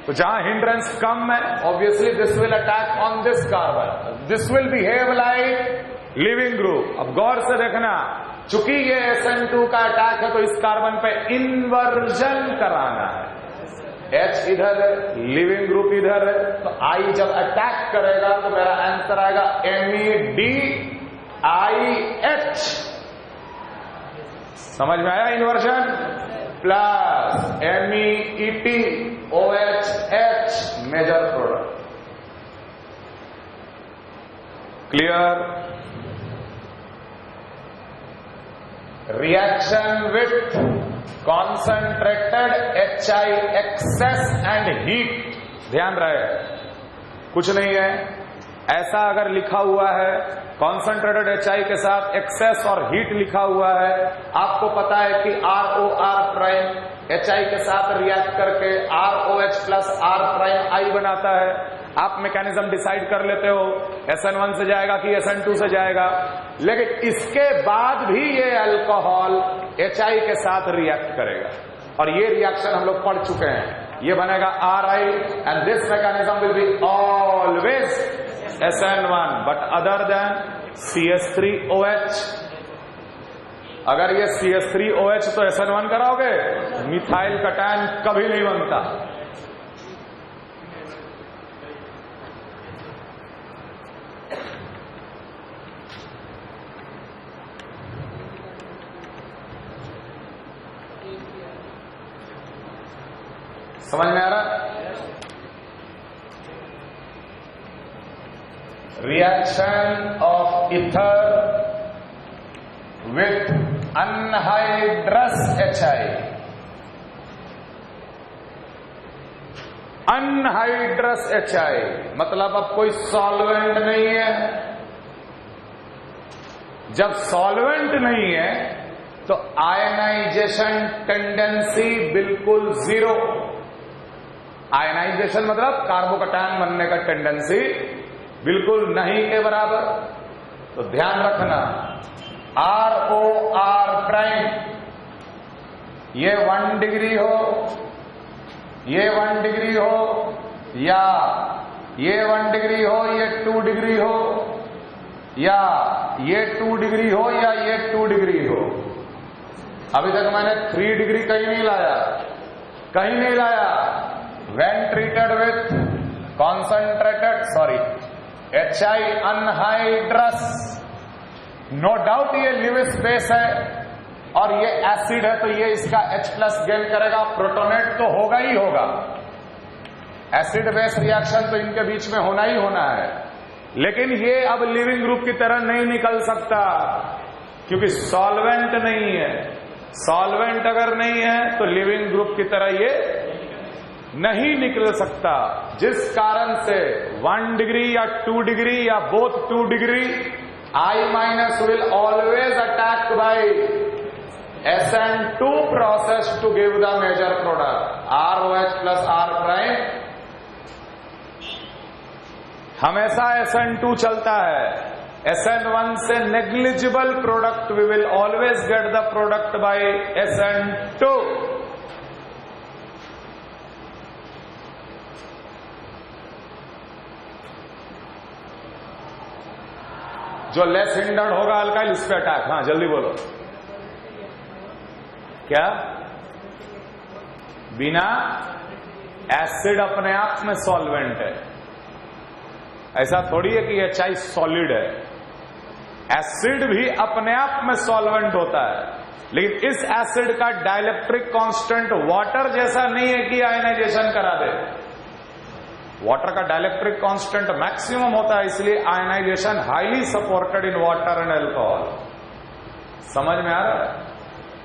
तो जहां हिंड्रेंस कम है, obviously this will attack on this carbon, this will behave like leaving group. अब गौर से देखना, चूंकि ये SN2 का अटैक है तो इस कार्बन पे इन्वर्जन कराना है, H इधर है, लिविंग ग्रुप इधर है, तो I जब अटैक करेगा तो मेरा आंसर आएगा MEDIH। समझ में आया? Inversion plus MEET OHH major product. Clear? Reaction with concentrated HI excess and heat. ध्यान रहे, कुछ नहीं है, ऐसा अगर लिखा हुआ है कॉन्सेंट्रेटेड HI के साथ एक्सेस और हीट लिखा हुआ है, आपको पता है कि ROR प्राइम HI के साथ रिएक्ट करके ROH plus R prime I बनाता है। आप मैकेनिज्म डिसाइड कर लेते हो, SN1 से जाएगा कि SN2 से जाएगा, लेकिन इसके बाद भी ये अल्कोहल HI के साथ रिएक्ट करेगा, और ये रिएक्शन हम लोग पढ़ चुके हैं। ये बनेगा RI and this mechanism will be always SN1 but other than CH3OH। अगर ये CH3OH तो SN1 कराओगे, मिथाइल कटायन कभी नहीं बनता। समझ में आ रहा? Reaction of ether with anhydrous HI। Anhydrous HI मतलब अब कोई सॉल्वेंट नहीं है। जब सॉल्वेंट नहीं है तो आयनाइजेशन टेंडेंसी बिल्कुल जीरो। आयनाइजेशन मतलब कार्बोकटायन बनने का टेंडेंसी बिल्कुल नहीं के बराबर। तो ध्यान रखना, ROR प्राइम ये 1 डिग्री हो, ये 1 डिग्री हो, या ये 1 डिग्री हो, ये 2 डिग्री हो, या ये 2 डिग्री हो, या ये 2 डिग्री हो। अभी तक मैंने 3 डिग्री कहीं नहीं लाया, कहीं नहीं लाया। When treated with concentrated HI anhydrous, no doubt ये लिविस स्पेस है और ये एसिड है, तो ये इसका H प्लस गेन करेगा, प्रोटोनेट तो होगा ही होगा। एसिड बेस रिएक्शन तो इनके बीच में होना ही होना है, लेकिन ये अब लिविंग ग्रुप की तरह नहीं निकल सकता क्योंकि सॉल्वेंट नहीं है। सॉल्वेंट अगर नहीं है तो लिविंग ग्रुप की तरह ये नहीं निकल सकता, जिस कारण से 1 डिग्री या 2 डिग्री या both 2 degree I minus will always attacked by SN2 process to give the major product ROH plus R prime। हमेशा SN2 चलता है। SN1 से negligible product we will always get the product by SN2। जो less hindered होगा alkyl, उस पे attack. हाँ जल्दी बोलो। क्या? बिना एसिड अपने आप में सॉल्वेंट है, ऐसा थोड़ी है कि HI सॉलिड है। एसिड भी अपने आप में सॉल्वेंट होता है, लेकिन इस एसिड का डाइलेक्ट्रिक कांस्टेंट वाटर जैसा नहीं है कि आयनाइजेशन करा दे। वाटर का डाइलेक्ट्रिक कांस्टेंट मैक्सिमम होता है, इसलिए ionization highly supported in water and alcohol. समझ में आ रहा है?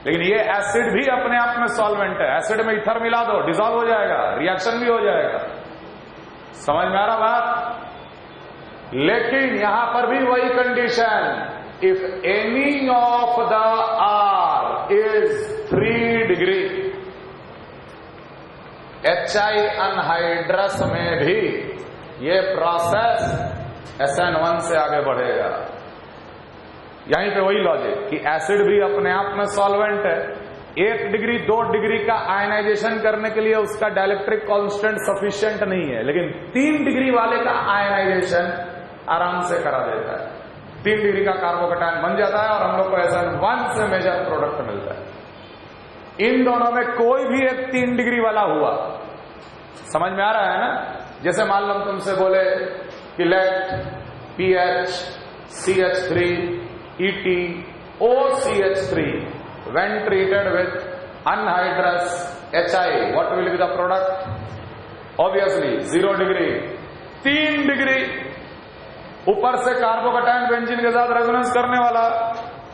लेकिन ये एसिड भी अपने आप में सॉल्वेंट है। एसिड में ईथर मिला दो, डिसॉल्व हो जाएगा, रिएक्शन भी हो जाएगा। समझ में आ रहा बात? लेकिन यहां पर भी वही condition, if any of the R is 3 degree, HI anhydrous में भी ये प्रोसेस SN1 से आगे बढ़ेगा। यहीं पे वही लॉजिक कि एसिड भी अपने आप में सॉल्वेंट है। 1 डिग्री 2 डिग्री का आयनाइजेशन करने के लिए उसका डाइलेक्ट्रिक कांस्टेंट सफिशिएंट नहीं है, लेकिन 3 डिग्री वाले का आयनाइजेशन आराम से करा देता है। 3 डिग्री का कार्बोकटायन बन जाता है और हम लोग को SN1 से मेजर प्रोडक्ट मिलता है। इन दोनों में कोई भी एक 3 डिग्री वाला हुआ, समझ में आ रहा है ना? जैसे मान लो तुमसे बोले कि late PH CH3 ET OCH3 when treated with anhydrous HI, what will be the product? Obviously 0 degree, 3 degree, ऊपर से कार्बोकैटायन बेंजीन के साथ रेजोनेंस करने वाला।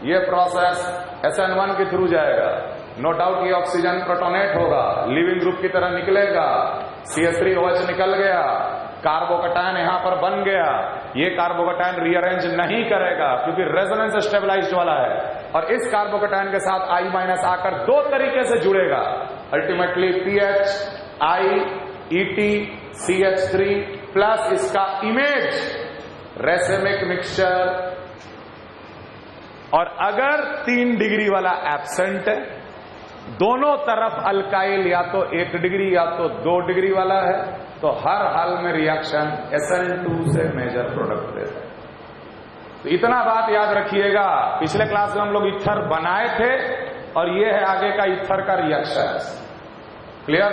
ये प्रोसेस SN1 के थ्रू जाएगा। नो डाउट ये ऑक्सीजन प्रोटोनेट होगा, लिविंग ग्रुप की तरह निकलेगा, CH3OH निकल गया, कार्बोकैटायन यहां पर बन गया। ये कार्बोकैटायन रीअरेंज नहीं करेगा क्योंकि रेजोनेंस स्टेबलाइज्ड वाला है, और इस कार्बोकैटायन के साथ I- आकर दो तरीके से जुड़ेगा, ultimately PH, I, ET, CH3 plus इसका इमेज रेसेमिक मिक्सचर। और अगर 3 डिग्री वाला एब्सेंट है, दोनों तरफ अल्काइल या तो 1 डिग्री या तो 2 डिग्री वाला है, तो हर हाल में रिएक्शन SN2 से मेजर प्रोडक्ट देता है। तो इतना बात याद रखिएगा, पिछले क्लास में हम लोग ईथर बनाए थे और ये है आगे का ईथर का रिएक्शन। क्लियर?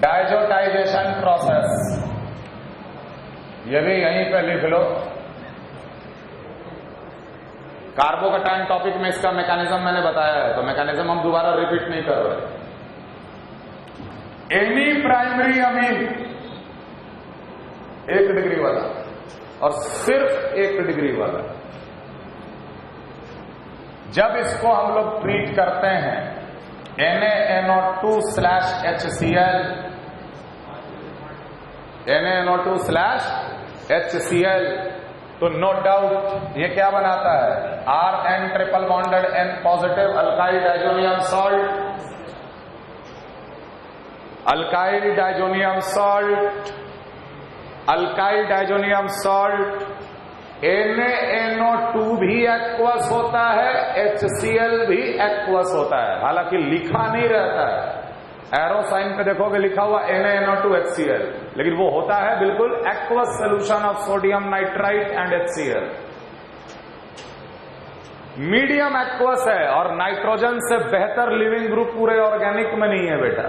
डायजोटाइजेशन प्रोसेस, ये भी यहीं पे लिख लो। कार्बोकैटायन टॉपिक में इसका मैकेनिज्म मैंने बताया है, तो मैकेनिज्म हम दोबारा रिपीट नहीं कर रहे। एनी प्राइमरी अमीन 1 डिग्री वाला और सिर्फ 1 डिग्री वाला, जब इसको हम लोग ट्रीट करते हैं NaNO2/HCl, NaNO2/HCl, तो नो डाउट ये क्या बनाता है? Rn triple bonded N positive alkyl diazonium salt, alkyl diazonium salt, alkyl diazonium salt. NaNO2 भी एक्वस होता है, HCl भी एक्वस होता है, हालांकि लिखा नहीं रहता है। एरो साइन पे देखोगे लिखा हुआ NaNO2HCl, लेकिन वो होता है बिल्कुल aqueous solution of sodium nitrite and HCl। Medium aqueous है और नाइट्रोजन से बेहतर लिविंग ग्रुप पूरे ऑर्गेनिक में नहीं है बेटा।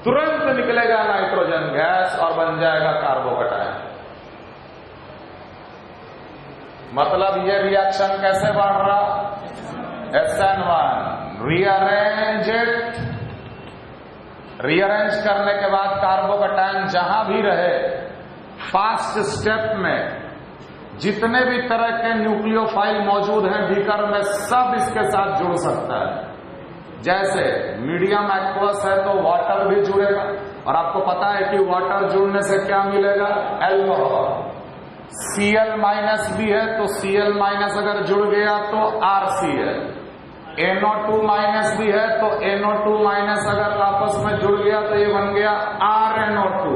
तुरंत निकलेगा नाइट्रोजन गैस और बन जाएगा कार्बोकैटायन। मतलब ये रिएक्शन कैसे बढ़ रहा? SN1 रीअरेंज करने के बाद कार्बोकैटायन जहां भी रहे, फास्ट स्टेप में जितने भी तरह के न्यूक्लियोफाइल मौजूद हैं बीकर में, सब इसके साथ जुड़ सकता है। जैसे मीडियम एक्वस है तो वाटर भी जुड़ेगा, और आपको पता है कि वाटर जुड़ने से क्या मिलेगा? एल्कोहल। Cl- भी है तो Cl- अगर जुड़ गया तो RCl। NO2- भी है तो NO2- अगर आपस में जुड़ गया तो ये बन गया RNO2।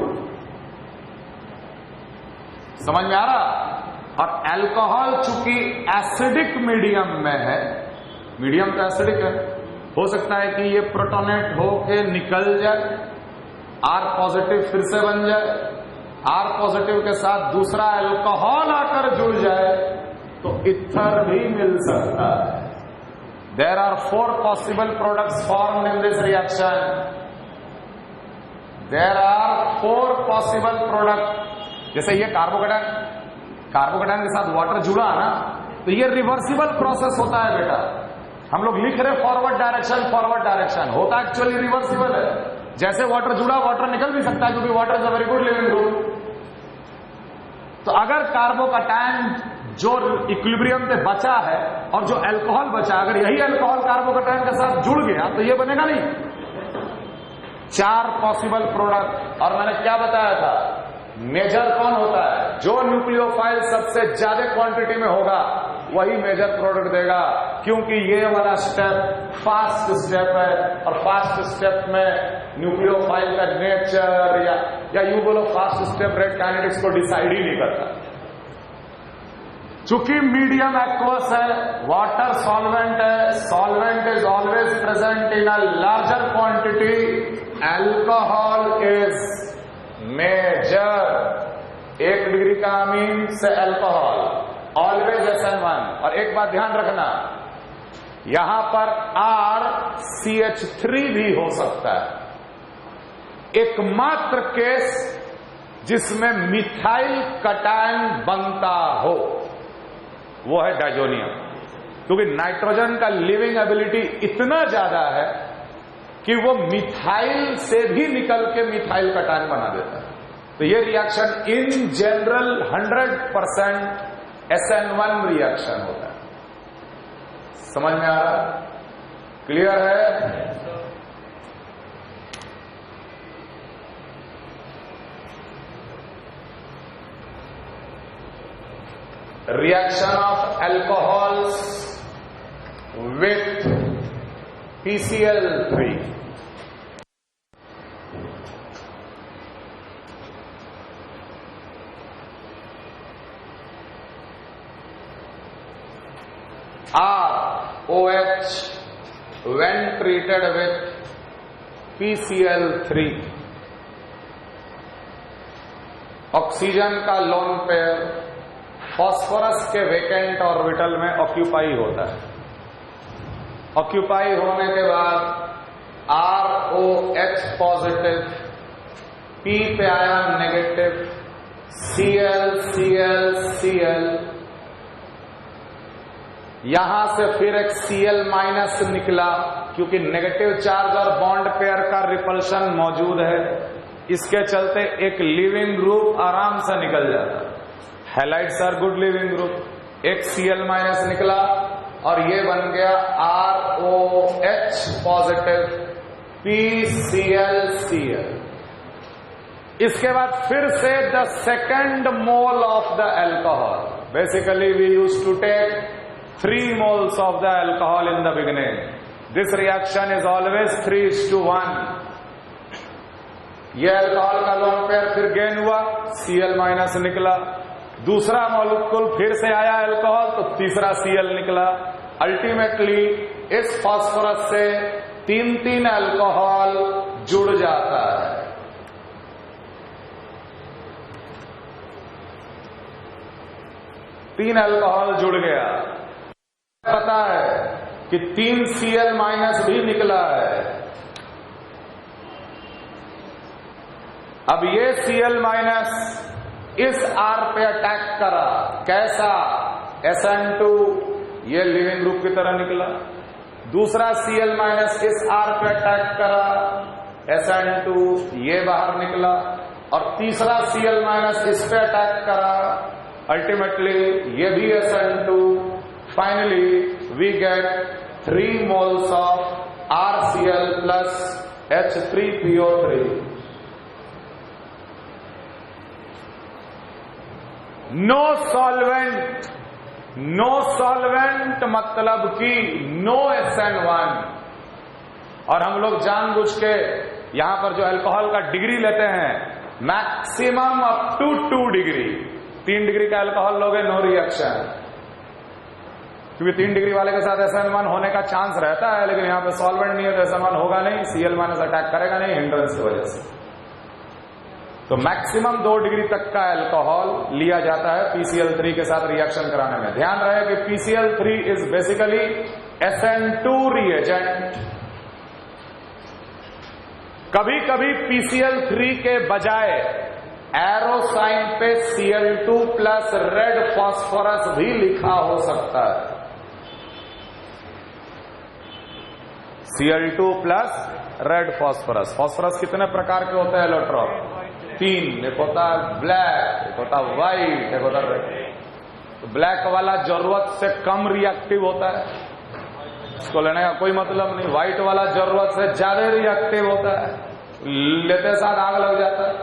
समझ में आ रहा? और अल्कोहल चूंकि एसिडिक मीडियम में है, मीडियम तो एसिडिक है, हो सकता है कि ये प्रोटोनेट होके निकल जाए, R पॉजिटिव फिर से बन जाए, R पॉजिटिव के साथ दूसरा अल्कोहल आकर जुड़ जाए तो इथर भी मिल सकता है। There are 4 possible products formed in this reaction. There are 4 possible products. जैसे ये कार्बोकैटायन के साथ वाटर जुड़ा ना, तो ये रिवर्सिबल प्रोसेस होता है बेटा। हम लोग लिख रहे फॉरवर्ड डायरेक्शन, होता एक्चुअली रिवर्सिबल है। जैसे वाटर जुड़ा, वाटर निकल भी सकता है क्योंकि water is a very good leaving group. तो अगर कार्बोकैटायन जो इक्विलिब्रियम पे बचा है और जो अल्कोहल बचा, अगर यही अल्कोहल कार्बोकैटायन के साथ जुड़ गया तो ये बनेगा नहीं। 4 पॉसिबल प्रोडक्ट। और मैंने क्या बताया था? मेजर कौन होता है? जो न्यूक्लियोफाइल सबसे ज्यादा क्वांटिटी में होगा वही मेजर प्रोडक्ट देगा, क्योंकि ये वाला स्टेप फास्ट स्टेप है, और फास्ट स्टेप में न्यूक्लियोफाइल का नेचर या यू बोलो फास्ट स्टेप रेट काइनेटिक्स को डिसाइड ही नहीं करता। चूंकि मीडियम एक्वस है, वाटर सॉल्वेंट है, solvent is always present in a larger quantity, alcohol is major. 1 degree का अमीन से अल्कोहल, ऑलवेज SN1। और एक बात ध्यान रखना, यहां पर RCH3 भी हो सकता है। एकमात्र केस जिसमें मिथाइल कटायन बनता हो वो है डायजोनियम, क्योंकि नाइट्रोजन का लिविंग एबिलिटी इतना ज्यादा है कि वो मिथाइल से भी निकल के मिथाइल कटायन बना देता है। तो ये reaction in general 100% SN1 reaction होता है। समझ में आ रहा है? क्लियर है? Reaction of alcohols with PCl3. ROH when treated with PCl3, oxygen का लोन पेयर फास्फोरस के वेकेंट ऑर्बिटल में ऑक्यूपाई होता है। ऑक्यूपाई होने के बाद ROH पॉजिटिव, P पे आया नेगेटिव, Cl Cl Cl, यहां से फिर एक Cl माइनस निकला, क्योंकि नेगेटिव चार्ज और बॉन्ड पेयर का रिपल्शन मौजूद है। इसके चलते एक लिविंग ग्रुप आराम से निकल जाता है। Halides are good living group. एक Cl माइनस निकला और ये बन गया ROH पॉजिटिव, PClCl। इसके बाद फिर से the second mole of the alcohol. Basically we use to take 3 moles of the alcohol in the beginning. This reaction is always 3:1. ये अल्कोहल का लोन पेयर फिर गेन हुआ, Cl माइनस निकला। दूसरा मॉलिक्यूल फिर से आया अल्कोहल, तो तीसरा Cl निकला। अल्टीमेटली इस फास्फोरस से 3 अल्कोहल जुड़ जाता है। तीन अल्कोहल जुड़ गया। पता है कि 3 Cl माइनस भी निकला है। अब ये Cl माइनस इस R पे अटैक करा, कैसा? SN2, ये लिविंग ग्रुप की तरह निकला। दूसरा Cl माइनस इस R पे अटैक करा, SN2, ये बाहर निकला। और तीसरा Cl माइनस इस पे अटैक करा, अल्टीमेटली ये भी SN2। Finally we get 3 moles of RCl plus H3PO3। No solvent, no solvent मतलब कि नो SN1। और हम लोग जानबूझ के यहां पर जो अल्कोहल का डिग्री लेते हैं, maximum up to 2 degree. 3 degree का अल्कोहल लोगे, नो रिएक्शन, क्योंकि 3 डिग्री वाले के साथ SN1 होने का चांस रहता है, लेकिन यहां पे सॉल्वेंट नहीं है तो SN1 होगा नहीं, Cl माइनस अटैक करेगा नहीं हिंड्रेंस की वजह से। तो मैक्सिमम 2 डिग्री तक का अल्कोहल लिया जाता है PCl3 के साथ रिएक्शन कराने में। ध्यान रहे कि PCl3 is basically SN2 reagent. कभी कभी PCl3 के बजाय एरो साइन पे Cl2 प्लस रेड फास्फोरस भी लिखा हो सकता है। Cl2 plus red phosphorus. Phosphorus कितने प्रकार के होते हैं एलोट्रॉप? 3। एक होता है ब्लैक, एक होता है व्हाइट, एक होता है रेड। तो ब्लैक वाला जरूरत से कम रिएक्टिव होता है, इसको लेने का कोई मतलब नहीं। व्हाइट वाला जरूरत से ज्यादा रिएक्टिव होता है, लेते साथ आग लग जाता है।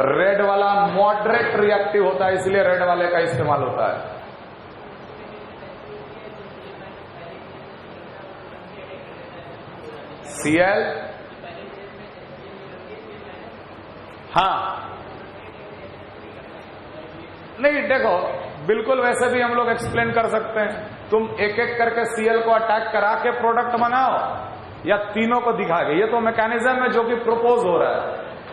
रेड वाला मॉडरेट रिएक्टिव होता है, इसलिए रेड वाले का इस्तेमाल होता है। Cl, हाँ नहीं, देखो बिल्कुल वैसे भी हम लोग एक्सप्लेन कर सकते हैं। तुम एक एक करके Cl को अटैक करा के प्रोडक्ट बनाओ, या तीनों को दिखा के। ये तो मैकेनिज्म है जो कि प्रपोज हो रहा है।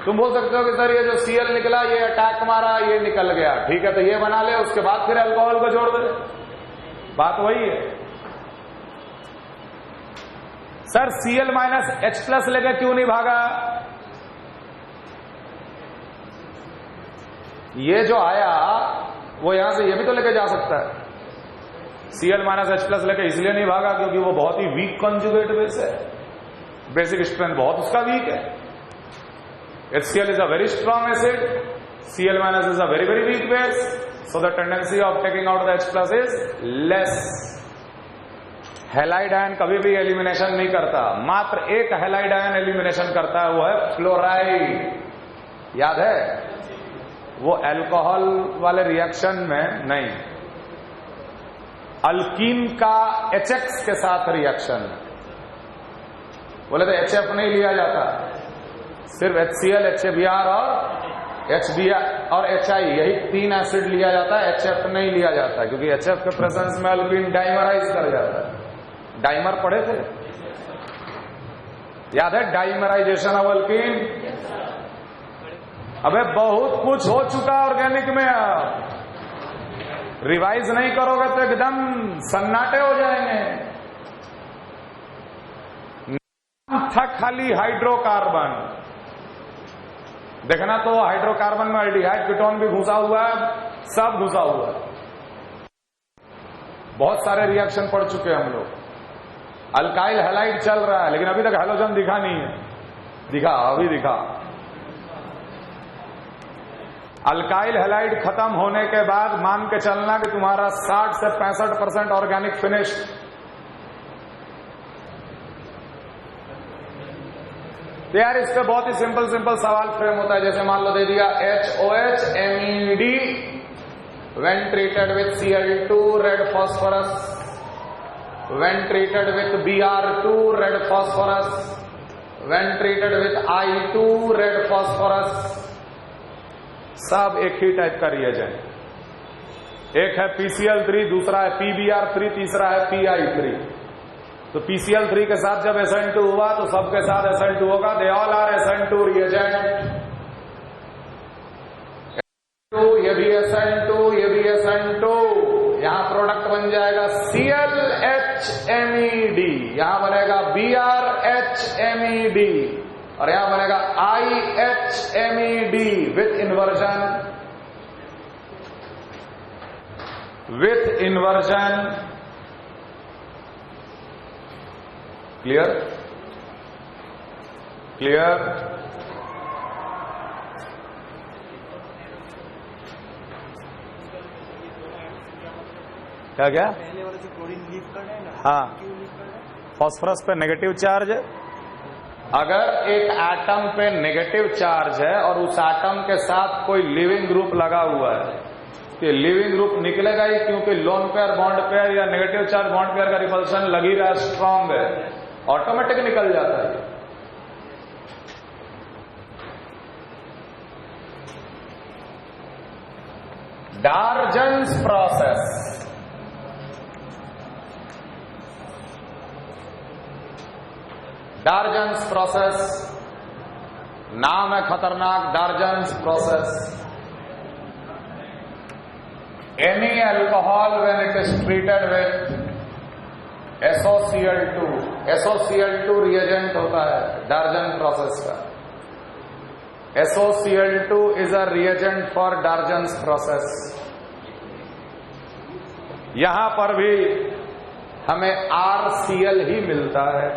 तुम बोल सकते हो कि सर ये जो Cl निकला ये अटैक मारा ये निकल गया, ठीक है, तो ये बना ले, उसके बाद फिर अल्कोहल को जोड़ दे। बात वही है। Sir Cl minus H plus लेके क्यों नहीं भागा? ये जो आया वो यहां से ये भी तो लेके जा सकता है। Cl माइनस H प्लस लेके इसलिए नहीं भागा क्योंकि वो बहुत ही वीक कंजुगेट बेस है, बेसिक स्ट्रेंथ बहुत उसका वीक है। HCl is a very strong acid, Cl minus is a very very weak base, so the tendency of taking out the H plus is less. Halide ion कभी भी elimination नहीं करता, मात्र एक halide ion elimination करता है, वो है फ्लोराइड। याद है? वो अल्कोहल वाले रिएक्शन में नहीं, अल्कीन का HX के साथ रिएक्शन में। बोले तो HF नहीं लिया जाता, सिर्फ HCl, HBr और HBr और HI, यही 3 एसिड लिया जाता है, HF नहीं लिया जाता क्योंकि HF के प्रेजेंस में अल्कीन डाइमराइज कर जाता है। डाइमर पढ़े थे? याद है डाइमराइजेशन ऑफ अल्कीन? अबे बहुत कुछ हो चुका ऑर्गेनिक में, रिवाइज नहीं करोगे तो एकदम सन्नाटे हो जाएंगे। नाम था खाली हाइड्रोकार्बन, देखना तो हाइड्रोकार्बन में एल्डिहाइड कीटोन भी घुसा हुआ है, सब घुसा हुआ है। बहुत सारे रिएक्शन पढ़ चुके हैं हम लोग। अल्काइल हैलाइड चल रहा है लेकिन अभी तक हैलोजन दिखा नहीं है। दिखा, अभी दिखा। अल्काइल हैलाइड खत्म होने के बाद मान के चलना कि तुम्हारा 60 से 65% ऑर्गेनिक फिनिश। तो यार इस पे बहुत ही सिंपल सवाल फ्रेम होता है। जैसे मान लो दे दिया HOH MED when treated with Cl2 red phosphorus, when treated with Br2 red phosphorus, when treated with I2 red phosphorus, सब एक ही टाइप का रिएजेंट। एक है PCl3, दूसरा है PBr3, तीसरा है PI3। तो PCl3 के साथ जब SN2 हुआ तो सबके साथ SN2 होगा, they all are SN2 reagent. ये भी SN2, ये भी SN2, यहां प्रोडक्ट बन जाएगा ClHMeD, यहां बनेगा BrHMeD और यहां बनेगा IHMeD with inversion. Clear? Clear? क्या पहले वाला जो क्लोरीन लीव कर रहे हैं ना, हाँ, फास्फोरस पे नेगेटिव चार्ज है। अगर एक एटम पे नेगेटिव चार्ज है और उस एटम के साथ कोई लिविंग ग्रुप लगा हुआ है तो लिविंग ग्रुप निकलेगा ही, क्योंकि लोन पेयर बॉन्ड पेयर या नेगेटिव चार्ज बॉन्ड पेयर का रिपल्शन लगी रहा, स्ट्रांग है, ऑटोमेटिक निकल जाता है। डार्जन्स प्रोसेस, डार्जन्स प्रोसेस नाम है खतरनाक, Darzens process. Any alcohol when it is treated with SOCl2, SOCl2 reagent होता है डार्जन प्रोसेस का। SOCl2 is a reagent for Darzens process. यहां पर भी हमें RCl ही मिलता है।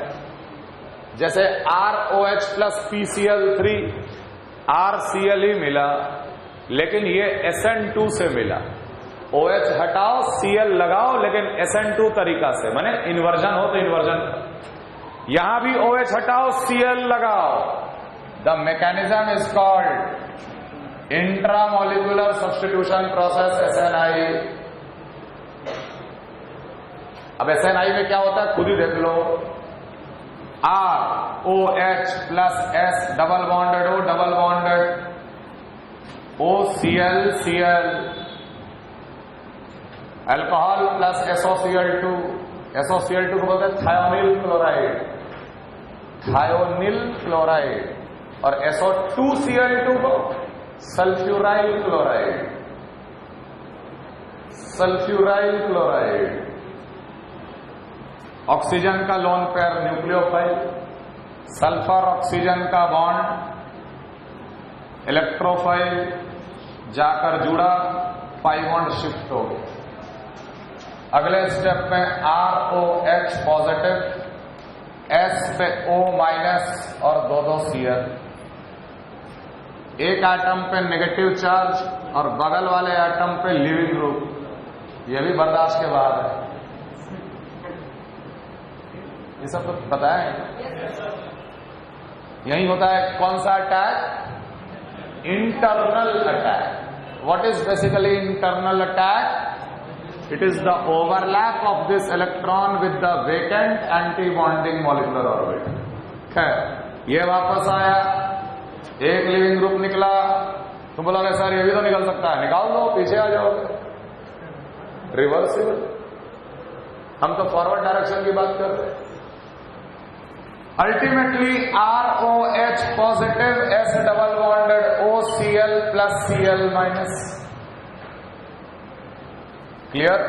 जैसे ROH प्लस PCl3 RCl ही मिला, लेकिन ये SN2 से मिला। OH हटाओ, Cl लगाओ, लेकिन SN2 तरीका से, माने इन्वर्जन हो तो इन्वर्जन। यहां भी OH हटाओ, Cl लगाओ। The mechanism is called intramolecular substitution process, SNI। अब SNI में क्या होता है खुद ही देख लो। ROH plus S double bonded O, double bonded OCl Cl, alcohol plus SOCl2, SOCl2 को बोलते हैं थायोनिल क्लोराइड, थायोनिल क्लोराइड। और SO2Cl2 को sulphuryl chloride, sulphuryl chloride. Oxygen का lone pair nucleophile, sulphur oxygen का बॉन्ड इलेक्ट्रोफाइल जाकर जुड़ा, pi bond shift हो गया। अगले स्टेप में ROH पॉजिटिव, S पे O माइनस और दो Cl। एक एटम पे नेगेटिव चार्ज और बगल वाले एटम पे लिविंग ग्रुप, ये भी बर्दाश्त के बाहर है। ये सब तो बताएं। यही होता है कौन सा attack? Internal attack. What is basically internal attack? It is the overlap of this electron with the vacant anti bonding molecular orbit. खैर, ये वापस आया, एक लिविंग ग्रुप निकला, तुम बोलोगे सर ये भी तो निकल सकता है, निकाल दो, पीछे आ जाओगे। रिवर्सिबल। हम तो फॉरवर्ड डायरेक्शन की बात कर रहे हैं। Ultimately ROH positive, S double bonded OCl plus Cl minus. Clear?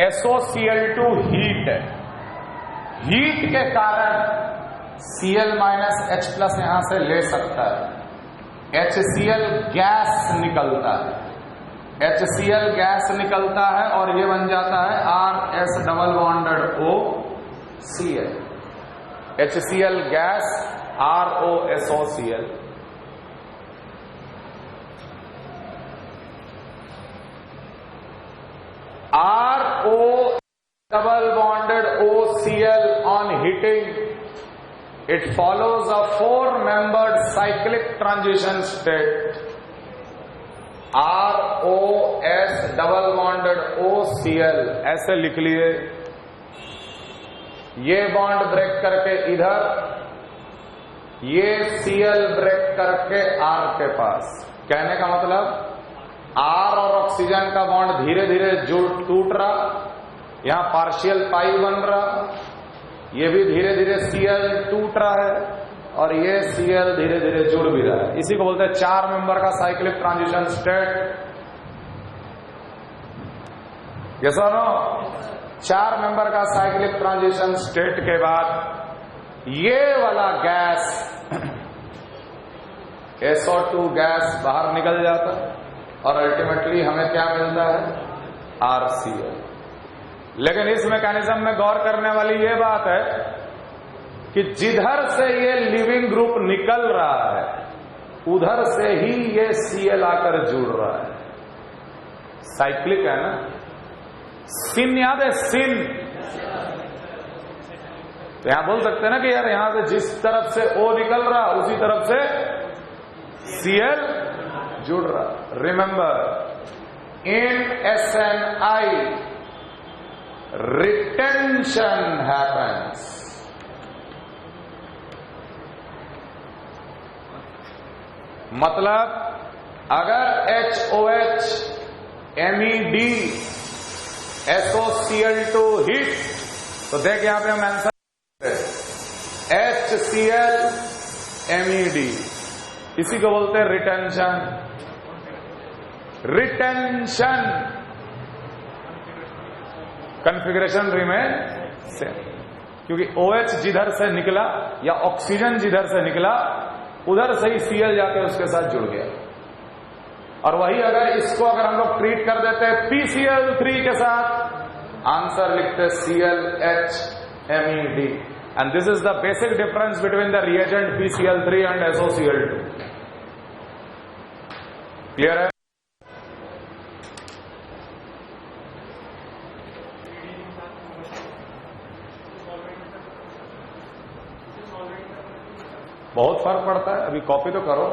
SOCl2 heat है, हीट के कारण Cl माइनस H प्लस यहां से ले सकता है, HCl गैस निकलता है, HCl गैस निकलता है और ये बन जाता है RS double bonded OCl, HCl gas ROSOCl। RO double bonded OCl on heating, it follows a 4-membered cyclic transition state। ROS double bonded OCl ऐसे लिख लिए, ये बॉन्ड ब्रेक करके इधर, ये Cl ब्रेक करके R के पास। कहने का मतलब R और ऑक्सीजन का बॉन्ड धीरे धीरे टूट रहा, यहां पार्शियल पाई बन रहा, ये भी धीरे धीरे Cl टूट रहा है और ये Cl धीरे धीरे जुड़ भी रहा है। इसी को बोलते हैं 4 मेंबर का साइक्लिक ट्रांजिशन स्टेट। ये सुनो, 4 मेंबर का साइक्लिक ट्रांजिशन स्टेट के बाद ये वाला गैस SO2 गैस बाहर निकल जाता और अल्टीमेटली हमें क्या मिलता है? RCl। लेकिन इस मैकेनिज्म में गौर करने वाली ये बात है कि जिधर से ये लिविंग ग्रुप निकल रहा है उधर से ही ये Cl आकर जुड़ रहा है। साइक्लिक है ना। सिन याद है? सिन। तो यहां बोल सकते हैं ना कि यार यहां से जिस तरफ से O निकल रहा उसी तरफ से Cl जुड़ रहा। रिमेंबर, इन SNI रिटेंशन हैपेंस। मतलब अगर HOH MED SOCl2 हीट, तो देख यहां पे हम आंसर HCl MED, इसी को बोलते हैं retention. Retention configuration remain same, क्योंकि OH जिधर से निकला या ऑक्सीजन जिधर से निकला उधर से ही Cl जाके उसके साथ जुड़ गया। और वही अगर इसको अगर हम लोग ट्रीट कर देते हैं PCl3 के साथ, आंसर लिखते ClH MED। And this is the basic difference between the reagent PCl3 and SOCl2। Clear है? बहुत फर्क पड़ता है। अभी कॉपी तो करो।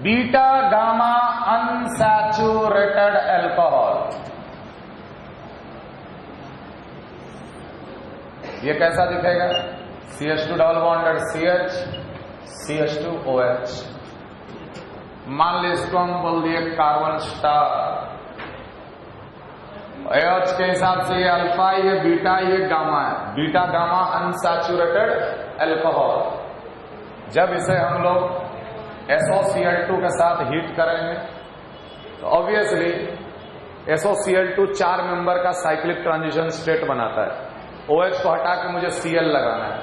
बीटा गामा अनसैचुरेटेड अल्कोहल, ये कैसा दिखेगा? CH2 double bonded CH, CH2OH। मान ली इसको हम बोल दिए कार्बन स्टार। OH के हिसाब से ये अल्फा, ये बीटा, ये गामा है। Beta gamma unsaturated alcohol. जब इसे हम लोग SOCl2 के साथ हीट करेंगे तो ऑब्वियसली SOCl2 4 मेंबर का साइक्लिक ट्रांजिशन स्टेट बनाता है। OH को हटा के मुझे Cl लगाना है।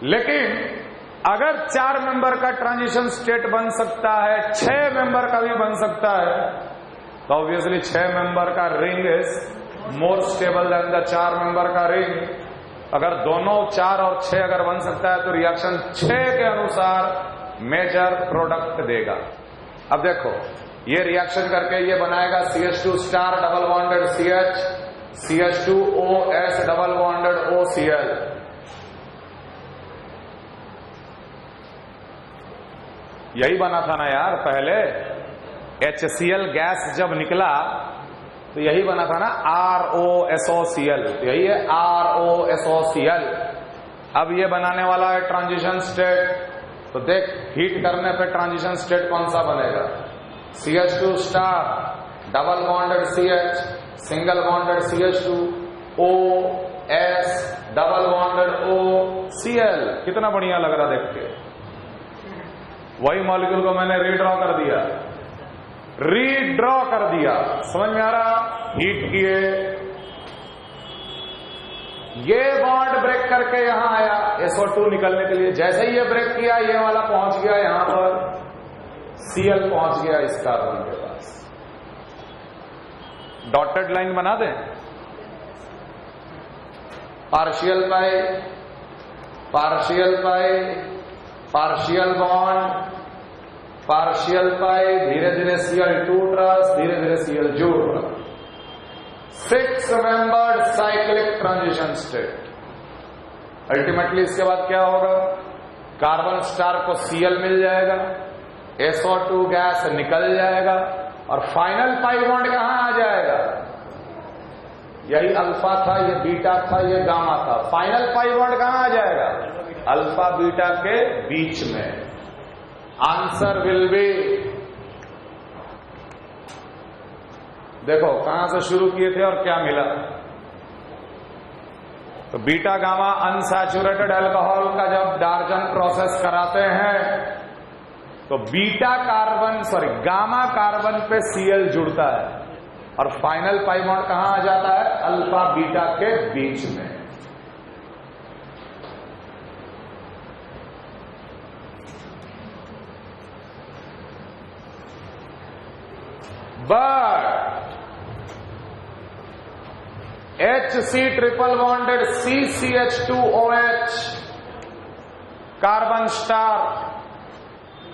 लेकिन अगर 4 मेंबर का ट्रांजिशन स्टेट बन सकता है, 6 मेंबर का भी बन सकता है, तो ऑब्वियसली 6 मेंबर का ring is more stable then the 4 member का रिंग। अगर दोनों 4 और 6 अगर बन सकता है तो रिएक्शन 6 के अनुसार मेजर प्रोडक्ट देगा। अब देखो ये रिएक्शन करके ये बनाएगा CH2 star double bonded CH, CH2OS double bonded OCl। यही बना था ना यार पहले। HCl गैस जब निकला तो यही बना था ना ROSOCl। तो यही है ROSOCl। अब ये बनाने वाला है ट्रांजिशन स्टेट। तो देख हीट करने पे ट्रांजिशन स्टेट कौन सा बनेगा? CH2 star double bonded CH, single bonded CH2, OS double bonded OCl। कितना बढ़िया लग रहा देख के। वही मॉलिक्यूल को मैंने रीड्रॉ कर दिया, रीड्रॉ कर दिया। समझ में आ रहा? हीट किए, ये बॉन्ड ब्रेक करके यहां आया SO2 निकलने के लिए। जैसे ही ये ब्रेक किया ये वाला पहुंच गया यहां पर, Cl पहुंच गया इस कार्बन के पास। डॉटेड लाइन बना दें। पार्शियल पाई, पार्शियल पाई, पार्शियल बॉन्ड, पार्शियल पाई, धीरे धीरे Cl टूट, धीरे धीरे Cl जुड़ रहा। 6 membered cyclic transition state. Ultimately इसके बाद क्या होगा? कार्बन स्टार को Cl मिल जाएगा, SO2 गैस निकल जाएगा और फाइनल पाई बॉन्ड कहां आ जाएगा? यही अल्फा था, ये बीटा था, ये गामा था। फाइनल पाई बॉन्ड कहां आ जाएगा? अल्फा बीटा के बीच में। आंसर विल बी, देखो कहां से शुरू किए थे और क्या मिला। तो बीटा गामा अनसैचुरेटेड अल्कोहल का जब डार्जन प्रोसेस कराते हैं तो गामा कार्बन पे Cl जुड़ता है और फाइनल पाई बॉन्ड कहां आ जाता है? अल्फा बीटा के बीच में। But HC triple bonded CCH2OH carbon star,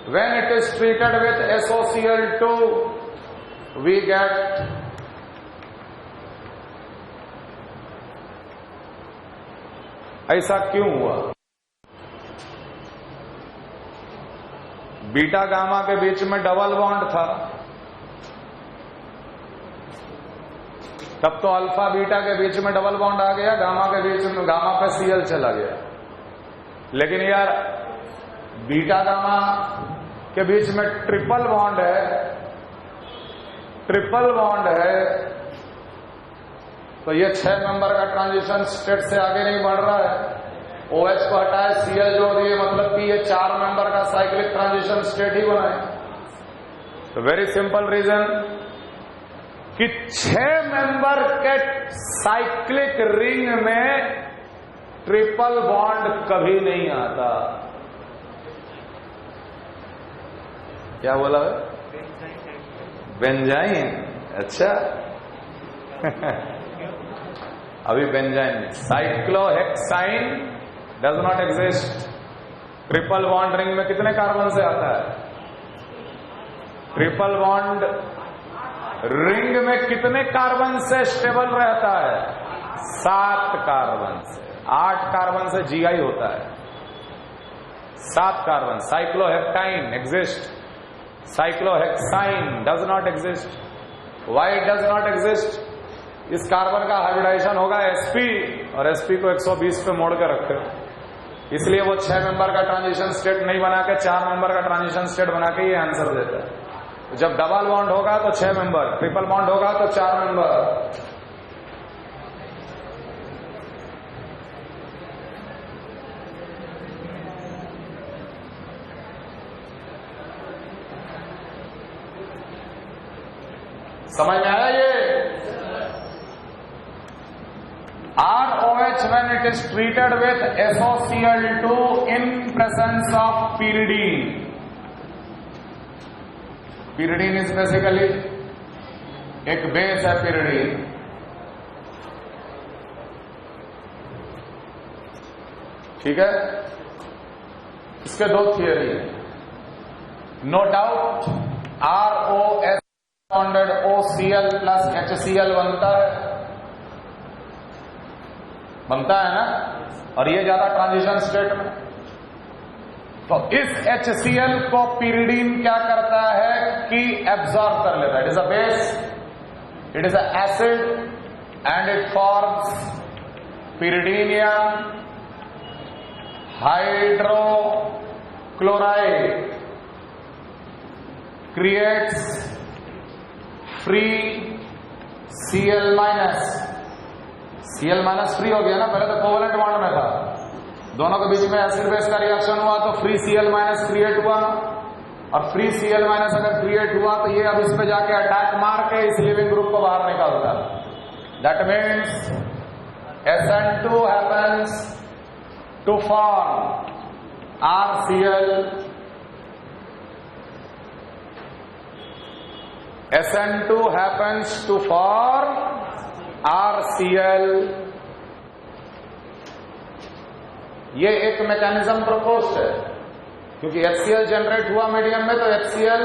when it is treated with SOCl2 we get ऐसा क्यों हुआ? बीटा गामा के बीच में डबल बॉन्ड था, तब तो अल्फा बीटा के बीच में डबल बॉन्ड आ गया, गामा के बीच में गामा पे Cl चला गया। लेकिन यार बीटा गामा के बीच में ट्रिपल बॉन्ड है, ट्रिपल बॉन्ड है, तो ये 6 मेंबर का ट्रांजिशन स्टेट से आगे नहीं बढ़ रहा है। OH को हटाए, Cl जोड़ दिए, मतलब कि ये 4 मेंबर का साइक्लिक ट्रांजिशन स्टेट ही बनाए। तो वेरी सिंपल रीजन कि 6 मेंबर के साइक्लिक रिंग में ट्रिपल बॉन्ड कभी नहीं आता। क्या बोला? बेंजाइन। अच्छा अभी benzyne, cyclohexyne does not exist. Triple bond ring में कितने कार्बन से आता है? ट्रिपल बॉन्ड रिंग में कितने कार्बन से स्टेबल रहता है? 7 कार्बन से। 8 कार्बन से Gi होता है, 7 carbon. Cycloheptyne exist, cyclohexyne does not exist. Why does not exist? इस कार्बन का हाइब्रिडाइजेशन होगा sp और sp को 120 पे मोड़ के रखे। इसलिए वो 6 मेंबर का ट्रांजिशन स्टेट नहीं बना के 4 मेंबर का ट्रांजिशन स्टेट बना के ये आंसर देता है। जब डबल बॉन्ड होगा तो 6 मेंबर, ट्रिपल बॉन्ड होगा तो 4 मेंबर। समझ में आया ये? ROH when it is treated with SOCl2 in presence of pyridine. Pyridine is basically एक बेस है pyridine। ठीक है, इसके दो थियरी है। No doubt ROH bonded OCl plus HCl बनता है ना, और ये ज्यादा ट्रांजिशन स्टेट में। तो इस HCl को pyridine क्या करता है कि एब्जॉर्ब कर लेता है। It is a base, it is a acid and it forms pyridinium hydrochloride, creates free Cl minus. Cl minus free हो गया ना, पहले तो कोवेलेंट बॉन्ड में था, दोनों के बीच में एसिड बेस का रिएक्शन हुआ तो फ्री Cl माइनस क्रिएट हुआ, और फ्री Cl माइनस अगर क्रिएट हुआ तो ये अब इस पे जाके अटैक मार के इस लिविंग ग्रुप को बाहर निकालता। That means SN2 happens to form RCl, SN2 happens to form RCl। ये एक मैकेनिज्म प्रपोज्ड है, क्योंकि HCl जनरेट हुआ मीडियम में तो HCl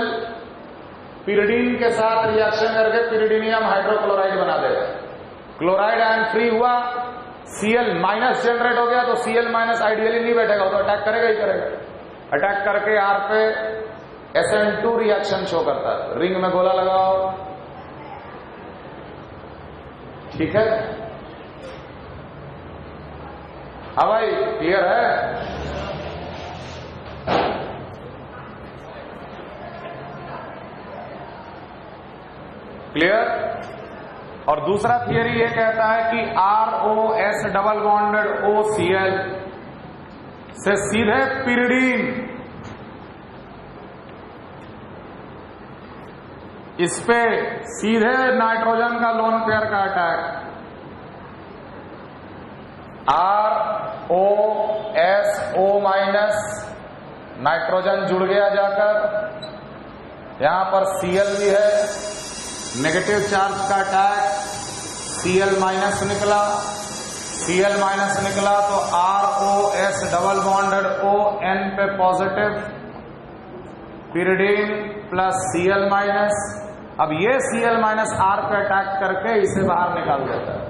pyridine के साथ रिएक्शन करके pyridinium हाइड्रोक्लोराइड बना देगा। क्लोराइड आयन फ्री हुआ, Cl माइनस जनरेट हो गया, तो Cl माइनस आइडियली नहीं बैठेगा, वो तो अटैक करेगा ही करेगा। अटैक करके R पे SN2 रिएक्शन शो करता है। रिंग में गोला लगाओ, ठीक है? हाँ भाई, क्लियर है? क्लियर? और दूसरा थियरी ये कहता है कि ROS डबल बॉन्डेड OCl से सीधे pyridine इस पे सीधे नाइट्रोजन का लोन पेयर का अटैक, ROSO माइनस, नाइट्रोजन जुड़ गया जाकर, यहां पर Cl भी है, नेगेटिव चार्ज का अटैक, Cl माइनस निकला, Cl माइनस निकला तो ROS डबल बॉन्डेड ON पे positive, pyridine plus Cl minus. अब ये Cl माइनस R पे अटैक करके इसे बाहर निकाल देता है।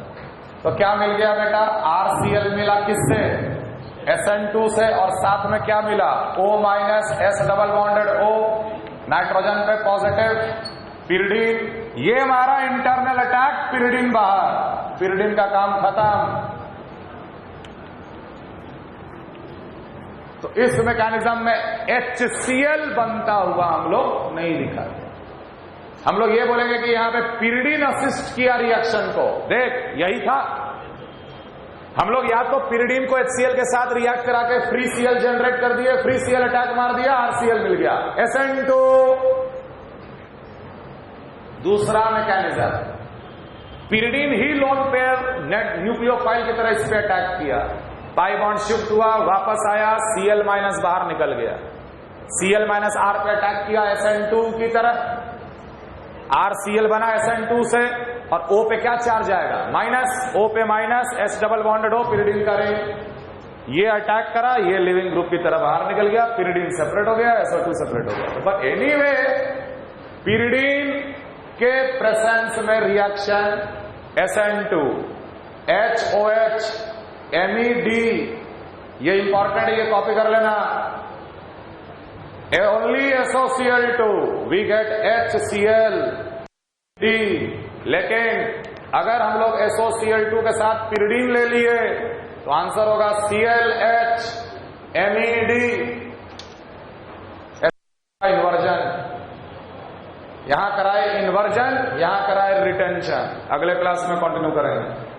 तो क्या मिल गया बेटा? RCl मिला किससे? SN2 से, और साथ में क्या मिला? O minus S double bonded O, nitrogen पे पॉजिटिव, pyridine। ये हमारा इंटरनल अटैक, pyridine बाहर, pyridine का काम खत्म। तो इस मैकेनिज्म में HCl बनता हुआ हम लोग नहीं दिखाते। हम लोग ये बोलेंगे कि यहां पे pyridine असिस्ट किया रिएक्शन को। देख, यही था, हम लोग या तो pyridine को HCl के साथ रिएक्ट करा के फ्री Cl जनरेट कर दिए, फ्री Cl अटैक मार दिया, RCl मिल गया, SN2। दूसरा मैकेनिज्म, pyridine ही लोन पेयर नेट न्यूक्लियोफाइल की तरह इस पे अटैक किया, पाई बॉन्ड शिफ्ट हुआ, वापस आया, Cl माइनस बाहर निकल गया, Cl माइनस R पे अटैक किया SN2 की तरह, RCl बना SN2 से, और O पे क्या चार्ज आएगा? माइनस, O पे minus, S double bonded O, pyridine का रिंग, ये अटैक करा, ये लिविंग ग्रुप की तरह बाहर निकल गया, pyridine सेपरेट हो गया, SO2 सेपरेट हो गया। बट एनीवे pyridine के प्रेजेंस में रिएक्शन SN2 HOH MED, ये इंपॉर्टेंट है, ये कॉपी कर लेना। Only SOCl2 we get HCl D, लेकिन अगर हम लोग SOCl2 के साथ pyridine ले लिए तो आंसर होगा ClH MED इन्वर्जन, यहां कराए इन्वर्जन, यहां कराए रिटेंशन। अगले क्लास में कंटिन्यू करेंगे।